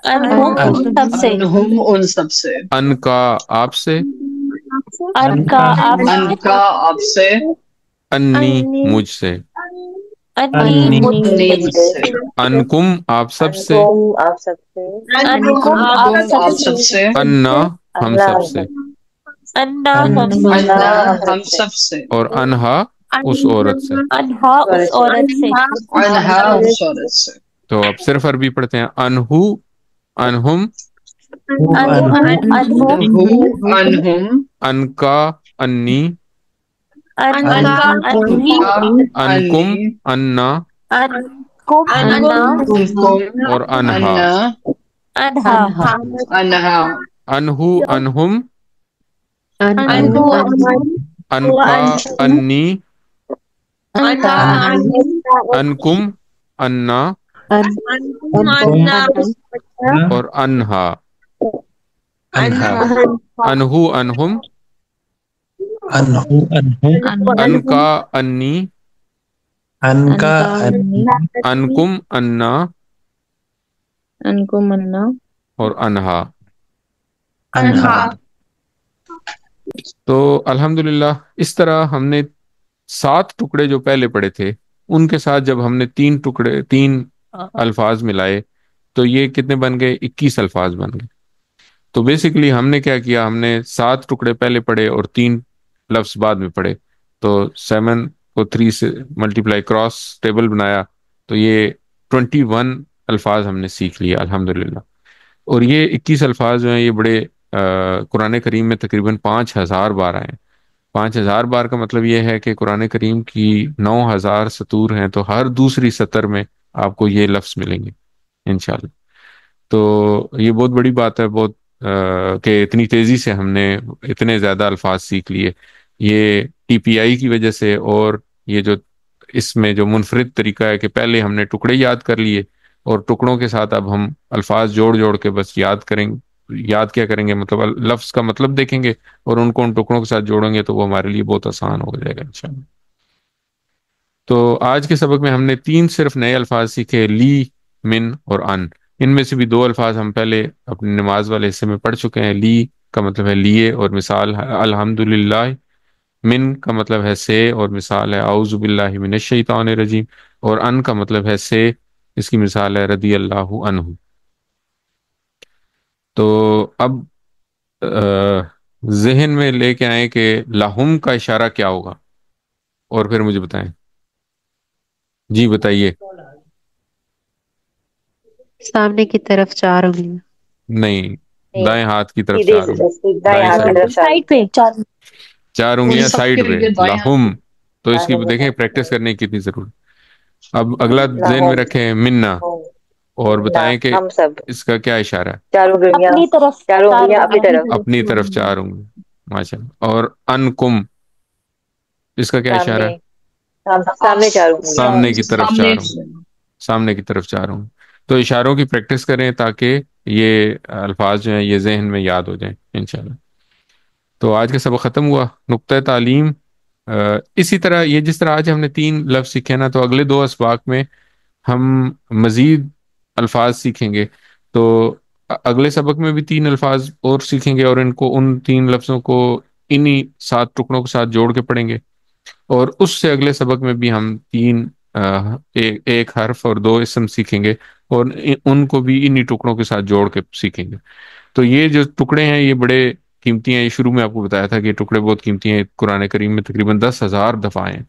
انہم ان سب سے، انہم ان سب سے، ان کا آپ سے، ان کا آپ ان سے، کا آپ سے، انی مجھ سے، انی مجھ انی سے، مجھ سے، انکم آپ سب سے، انکم آپ انکم سب آپ سے، سب سے، انا ہم سب سے، انا ہم سب انا سے، ہم سب سے، اور انہا اس عورت سے. انہا اس عورت سے. عنہا اس عورت سے. تو اب صرف عربی پڑھتے ہیں. انہو انہم انہو انہو انہم انکا انی انکا انی انکم انا انکم انا انکم اور انہا. انہا انہا انہا انہو انہم انہو انکا انی انکا انی انکم انا انکم انا اور انہا. انہا انہو انہم انہو انہم انکا انی انکا انی انکم انا انکم انا اور انہا. انہا. تو الحمدللہ اس طرح ہم نے 7 ٹکڑے جو پہلے پڑے تھے ان کے ساتھ جب ہم نے 3 الفاظ ملائے تو یہ کتنے بن گئے؟ 21 الفاظ بن گئے. تو بیسیکلی ہم نے کیا کیا، ہم نے 7 ٹکڑے پہلے پڑھے اور 3 لفظ بعد میں پڑھے. تو 7 کو 3 سے ملٹیپلائی کراس ٹیبل بنایا تو یہ 21 الفاظ ہم نے سیکھ لیا الحمدللہ. اور یہ 21 الفاظ جو ہیں یہ بڑے قرآن کریم میں تقریباً 5000 بار آئے ہیں. 5000 بار کا مطلب یہ ہے کہ قرآن کریم کی 9000 سطور ہیں تو ہر دوسری سطر میں آپ کو یہ لفظ ملیں گے انشاءاللہ. تو یہ بہت بڑی بات ہے، بہت کہ اتنی تیزی سے ہم نے اتنے زیادہ الفاظ سیکھ لیے. یہ ٹی پی آئی کی وجہ سے، اور یہ جو اس میں جو منفرد طریقہ ہے کہ پہلے ہم نے ٹکڑے یاد کر لیے اور ٹکڑوں کے ساتھ اب ہم الفاظ جوڑ جوڑ کے بس یاد کریں گے. یاد کیا کریں گے، مطلب لفظ کا مطلب دیکھیں گے اور ان کو ان ٹکڑوں کے ساتھ جوڑیں گے تو وہ ہمارے لیے بہت آسان ہو جائے گا انشاءاللہ. تو آج کے سبق میں ہم نے 3 صرف نئے الفاظ سیکھے، لی، من اور ان. ان میں سے بھی 2 الفاظ ہم پہلے اپنی نماز والے حصے میں پڑھ چکے ہیں. لی کا مطلب ہے لیے اور مثال ہے الحمدللہ. من کا مطلب ہے سے اور مثال ہے اعوذ باللہ من الشیطان الرجیم. اور ان کا مطلب ہے سے، اس کی مثال ہے رضی اللہ عنہ. تو اب ذہن میں لے کے آئیں کہ لہم کا اشارہ کیا ہوگا اور پھر مجھے بتائیں. جی بتائیے. سامنے کی طرف 4 انگلیاں. نہیں، دائیں ہاتھ کی طرف سیدھے 4 انگلیاں. دائیں دائیں ہاتھ کی سائڈ، طرف سائڈ پہ 4. 4 ان انگلیاں سب کے سائڈ پہ. لیے دائیں ہاتھ لہم. تو اس کی دیکھیں پریکٹس کرنے کی کتنی ضرورت. اب اگلا ذہن میں رکھیں منا، اور بتائیں کہ ہم سب اس کا کیا اشارہ ہے؟ چاروں انگلیاں اپنی طرف، چاروں انگلیاں اپنی طرف، اپنی طرف 4 انگلیاں. ماشاء اللہ. اور انکم، اس کا کیا اشارہ ہے؟ سامنے چاروں انگلیاں. سامنے کی طرف سامنے 4 انگلیاں. سامنے کی طرف 4 انگلیاں. تو اشاروں کی پریکٹس کریں تاکہ یہ الفاظ جو ہیں یہ ذہن میں یاد ہو جائیں انشاءاللہ. تو آج کا سبق ختم ہوا. نقطہ تعلیم اسی طرح، یہ جس طرح آج ہم نے 3 لفظ سیکھے نا، تو اگلے 2 اسباق میں ہم مزید الفاظ سیکھیں گے. تو اگلے سبق میں بھی 3 الفاظ اور سیکھیں گے اور ان 3 لفظوں کو انہی 7 ٹکڑوں کے ساتھ جوڑ کے پڑھیں گے. اور اس سے اگلے سبق میں بھی ہم 3 ایک حرف اور 2 اسم سیکھیں گے اور ان کو بھی انہی ٹکڑوں کے ساتھ جوڑ کے سیکھیں گے. تو یہ جو ٹکڑے ہیں یہ بڑے قیمتی ہیں. یہ شروع میں آپ کو بتایا تھا کہ یہ ٹکڑے بہت قیمتی ہیں. قرآن کریم میں تقریباً 10,000 دفعہ آئے ہیں.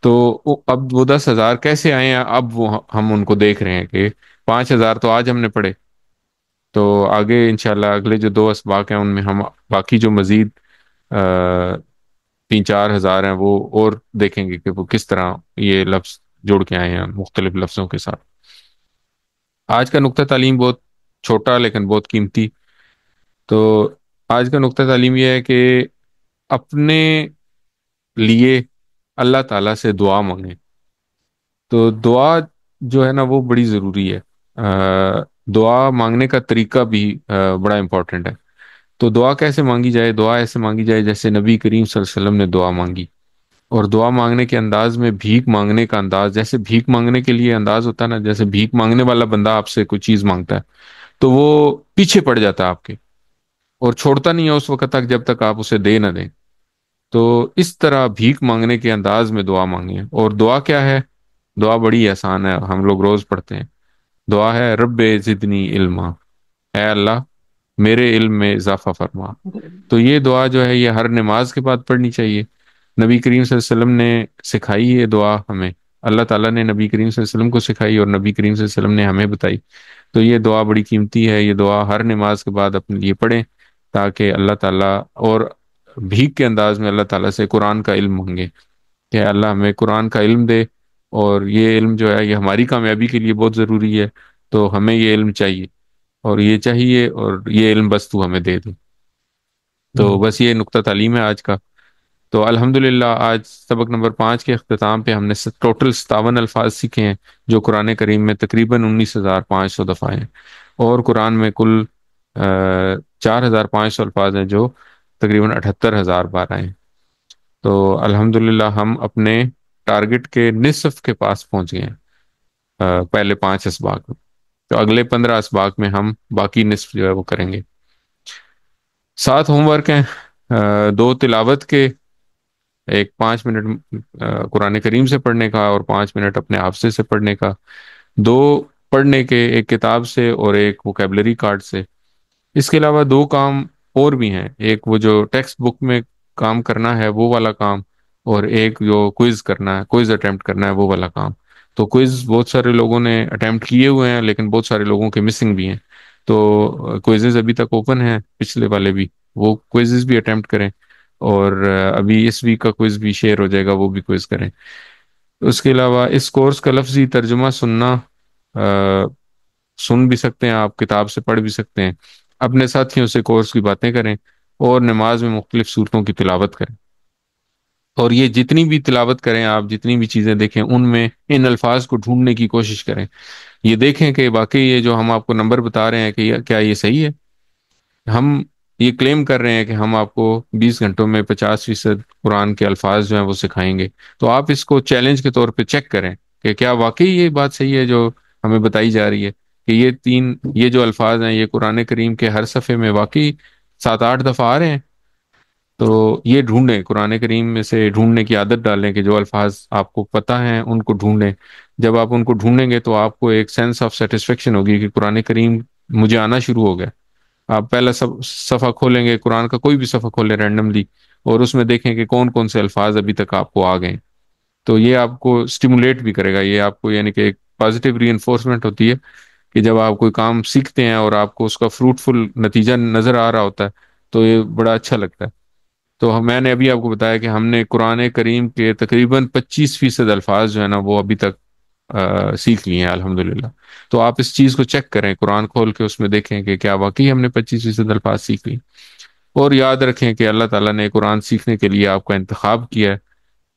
تو اب وہ 10,000 کیسے آئے ہیں، اب وہ ہم ان کو دیکھ رہے ہیں کہ 5,000 تو آج ہم نے پڑھے. تو آگے انشاءاللہ اگلے جو 2 اسباق ہیں ان میں ہم باقی جو مزید 3-4 ہزار ہیں وہ اور دیکھیں گے کہ وہ کس طرح یہ لفظ جوڑ کے آئے ہیں مختلف لفظوں کے ساتھ. آج کا نقطہ تعلیم بہت چھوٹا لیکن بہت قیمتی. تو آج کا نقطہ تعلیم یہ ہے کہ اپنے لیے اللہ تعالیٰ سے دعا مانگیں. تو دعا جو ہے نا وہ بڑی ضروری ہے. دعا مانگنے کا طریقہ بھی بڑا امپورٹنٹ ہے. تو دعا کیسے مانگی جائے؟ دعا ایسے مانگی جائے جیسے نبی کریم صلی اللہ علیہ وسلم نے دعا مانگی. اور دعا مانگنے کے انداز میں بھیک مانگنے کا انداز، جیسے بھیک مانگنے کے لیے انداز ہوتا ہے نا، جیسے بھیک مانگنے والا بندہ آپ سے کوئی چیز مانگتا ہے تو وہ پیچھے پڑ جاتا ہے آپ کے اور چھوڑتا نہیں ہے اس وقت تک جب تک آپ اسے دے نہ دیں. تو اس طرح بھیک مانگنے کے انداز میں دعا مانگیں. اور دعا کیا ہے؟ دعا بڑی آسان ہے، ہم لوگ روز پڑھتے ہیں. دعا ہے رب زدنی علما، اے اللہ میرے علم میں اضافہ فرما. تو یہ دعا جو ہے یہ ہر نماز کے بعد پڑھنی چاہیے. نبی کریم صلی اللہ علیہ وسلم نے سکھائی یہ دعا ہمیں، اللہ تعالیٰ نے نبی کریم صلی اللہ علیہ وسلم کو سکھائی اور نبی کریم صلی اللہ علیہ وسلم نے ہمیں بتائی. تو یہ دعا بڑی قیمتی ہے، یہ دعا ہر نماز کے بعد اپنے لیے پڑھیں تاکہ اللہ تعالیٰ، اور بھیک کے انداز میں اللہ تعالیٰ سے قرآن کا علم مانگے کہ اللہ ہمیں قرآن کا علم دے، اور یہ علم جو ہے یہ ہماری کامیابی کے لیے بہت ضروری ہے، تو ہمیں یہ علم چاہیے اور یہ چاہیے، اور یہ علم بس تو ہمیں دے دے. تو بس یہ نقطہ تعلیم ہے آج کا. تو الحمدللہ آج سبق نمبر 5 کے اختتام پہ ہم نے ٹوٹل 57 الفاظ سیکھے ہیں جو قرآن کریم میں تقریباً 19,500 دفعہ ہیں، اور قرآن میں کل 4,500 الفاظ ہیں جو تقریباً 78,000 بار آئے ہیں. تو الحمدللہ ہم اپنے ٹارگٹ کے نصف کے پاس پہنچ گئے ہیں پہلے 5 اسباق میں. تو اگلے 15 اسباق میں ہم باقی نصف جو ہے وہ کریں گے. 7 ہوم ورک ہیں، 2 تلاوت کے، ایک 5 منٹ قرآن کریم سے پڑھنے کا اور 5 منٹ اپنے حافظے سے پڑھنے کا، 2 پڑھنے کے، ایک کتاب سے اور ایک ووکیبلری کارڈ سے. اس کے علاوہ 2 کام اور بھی ہیں، ایک وہ جو ٹیکسٹ بک میں کام کرنا ہے وہ والا کام، اور ایک جو کوئز کرنا ہے، کوئز اٹیمپٹ کرنا ہے وہ والا کام. تو کوئز بہت سارے لوگوں نے اٹیمپٹ کیے ہوئے ہیں لیکن بہت سارے لوگوں کے مسنگ بھی ہیں. تو کوئزز ابھی تک اوپن ہیں، پچھلے والے بھی، وہ کوئزز بھی اٹیمپٹ کریں، اور ابھی اس ویک کا کوئز بھی شیئر ہو جائے گا، وہ بھی کوئز کریں. اس کے علاوہ اس کورس کا لفظی ترجمہ سننا، سن بھی سکتے ہیں آپ، کتاب سے پڑھ بھی سکتے ہیں، اپنے ساتھیوں سے کورس کی باتیں کریں، اور نماز میں مختلف صورتوں کی تلاوت کریں. اور یہ جتنی بھی تلاوت کریں آپ، جتنی بھی چیزیں دیکھیں، ان میں ان الفاظ کو ڈھونڈنے کی کوشش کریں. یہ دیکھیں کہ واقعی یہ جو ہم آپ کو نمبر بتا رہے ہیں کہ کیا یہ صحیح ہے. ہم یہ کلیم کر رہے ہیں کہ ہم آپ کو 20 گھنٹوں میں 50% قرآن کے الفاظ جو ہیں وہ سکھائیں گے، تو آپ اس کو چیلنج کے طور پہ چیک کریں کہ کیا واقعی یہ بات صحیح ہے جو ہمیں بتائی جا رہی ہے کہ یہ جو الفاظ ہیں یہ قرآن کریم کے ہر صفحے میں واقعی 7-8 دفعہ آ رہے ہیں. تو یہ ڈھونڈیں، قرآن کریم میں سے ڈھونڈنے کی عادت ڈالیں کہ جو الفاظ آپ کو پتہ ہیں ان کو ڈھونڈیں. جب آپ ان کو ڈھونڈیں گے تو آپ کو ایک سینس آف سیٹسفیکشن ہوگی کہ قرآن کریم مجھے آنا شروع ہو گیا. آپ پہلا صفحہ کھولیں گے، قرآن کا کوئی بھی صفحہ کھولیں رینڈملی، اور اس میں دیکھیں کہ کون کون سے الفاظ ابھی تک آپ کو آ گئے. تو یہ آپ کو سٹیمولیٹ بھی کرے گا، یہ آپ کو یعنی کہ ایک پازیٹیو ری انفورسمنٹ ہوتی ہے کہ جب آپ کوئی کام سیکھتے ہیں اور آپ کو اس کا فروٹفل نتیجہ نظر آ رہا ہوتا ہے تو یہ بڑا اچھا لگتا ہے. تو میں نے ابھی آپ کو بتایا کہ ہم نے قرآن کریم کے تقریباً 25% الفاظ جو ہے نا وہ ابھی تک سیکھ لیے ہیں الحمدللہ. تو آپ اس چیز کو چیک کریں، قرآن کھول کے اس میں دیکھیں کہ کیا واقعی ہم نے 25% الفاظ سیکھ لی. اور یاد رکھیں کہ اللہ تعالیٰ نے قرآن سیکھنے کے لیے آپ کا انتخاب کیا ہے،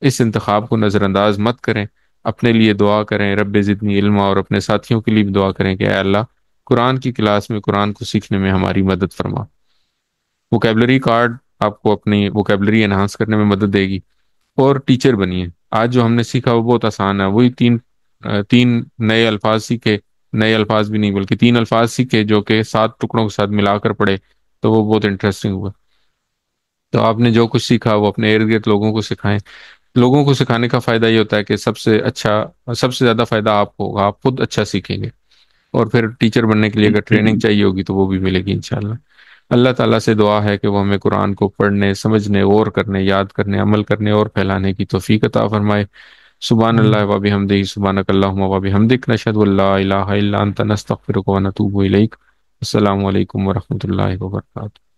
اس انتخاب کو نظر انداز مت کریں. اپنے لیے دعا کریں رب زدنی علما، اور اپنے ساتھیوں کے لیے بھی دعا کریں کہ اے اللہ قرآن کی کلاس میں قرآن کو سیکھنے میں ہماری مدد فرما. ووکیبلری کارڈ آپ کو اپنی ووکیبلری انہانس کرنے میں مدد دے گی. اور ٹیچر بنیے. آج جو ہم نے سیکھا وہ بہت آسان ہے، وہی تین نئے الفاظ سیکھے، نئے الفاظ بھی نہیں بلکہ 3 الفاظ سیکھے جو کہ 7 ٹکڑوں کے ساتھ ملا کر پڑھے، تو وہ بہت انٹرسٹنگ ہوا. تو آپ نے جو کچھ سیکھا وہ اپنے ارد گرد لوگوں کو سکھائیں. لوگوں کو سکھانے کا فائدہ یہ ہوتا ہے کہ سب سے زیادہ فائدہ آپ کو ہوگا، آپ خود اچھا سیکھیں گے، اور پھر ٹیچر بننے کے لیے اگر ٹریننگ چاہیے ہوگی تو وہ بھی ملے گی انشاءاللہ. اللہ تعالیٰ سے دعا ہے کہ وہ ہمیں قرآن کو پڑھنے، سمجھنے، غور کرنے، یاد کرنے، عمل کرنے اور پھیلانے کی توفیق عطا فرمائے. سبحان اللہ و بحمدہ، سبحانک اللہم و بحمدک، نشہد ان لا الہ الا انت، نستغفرک و نتوب الیک. السلام علیکم ورحمۃ اللہ وبرکاتہ.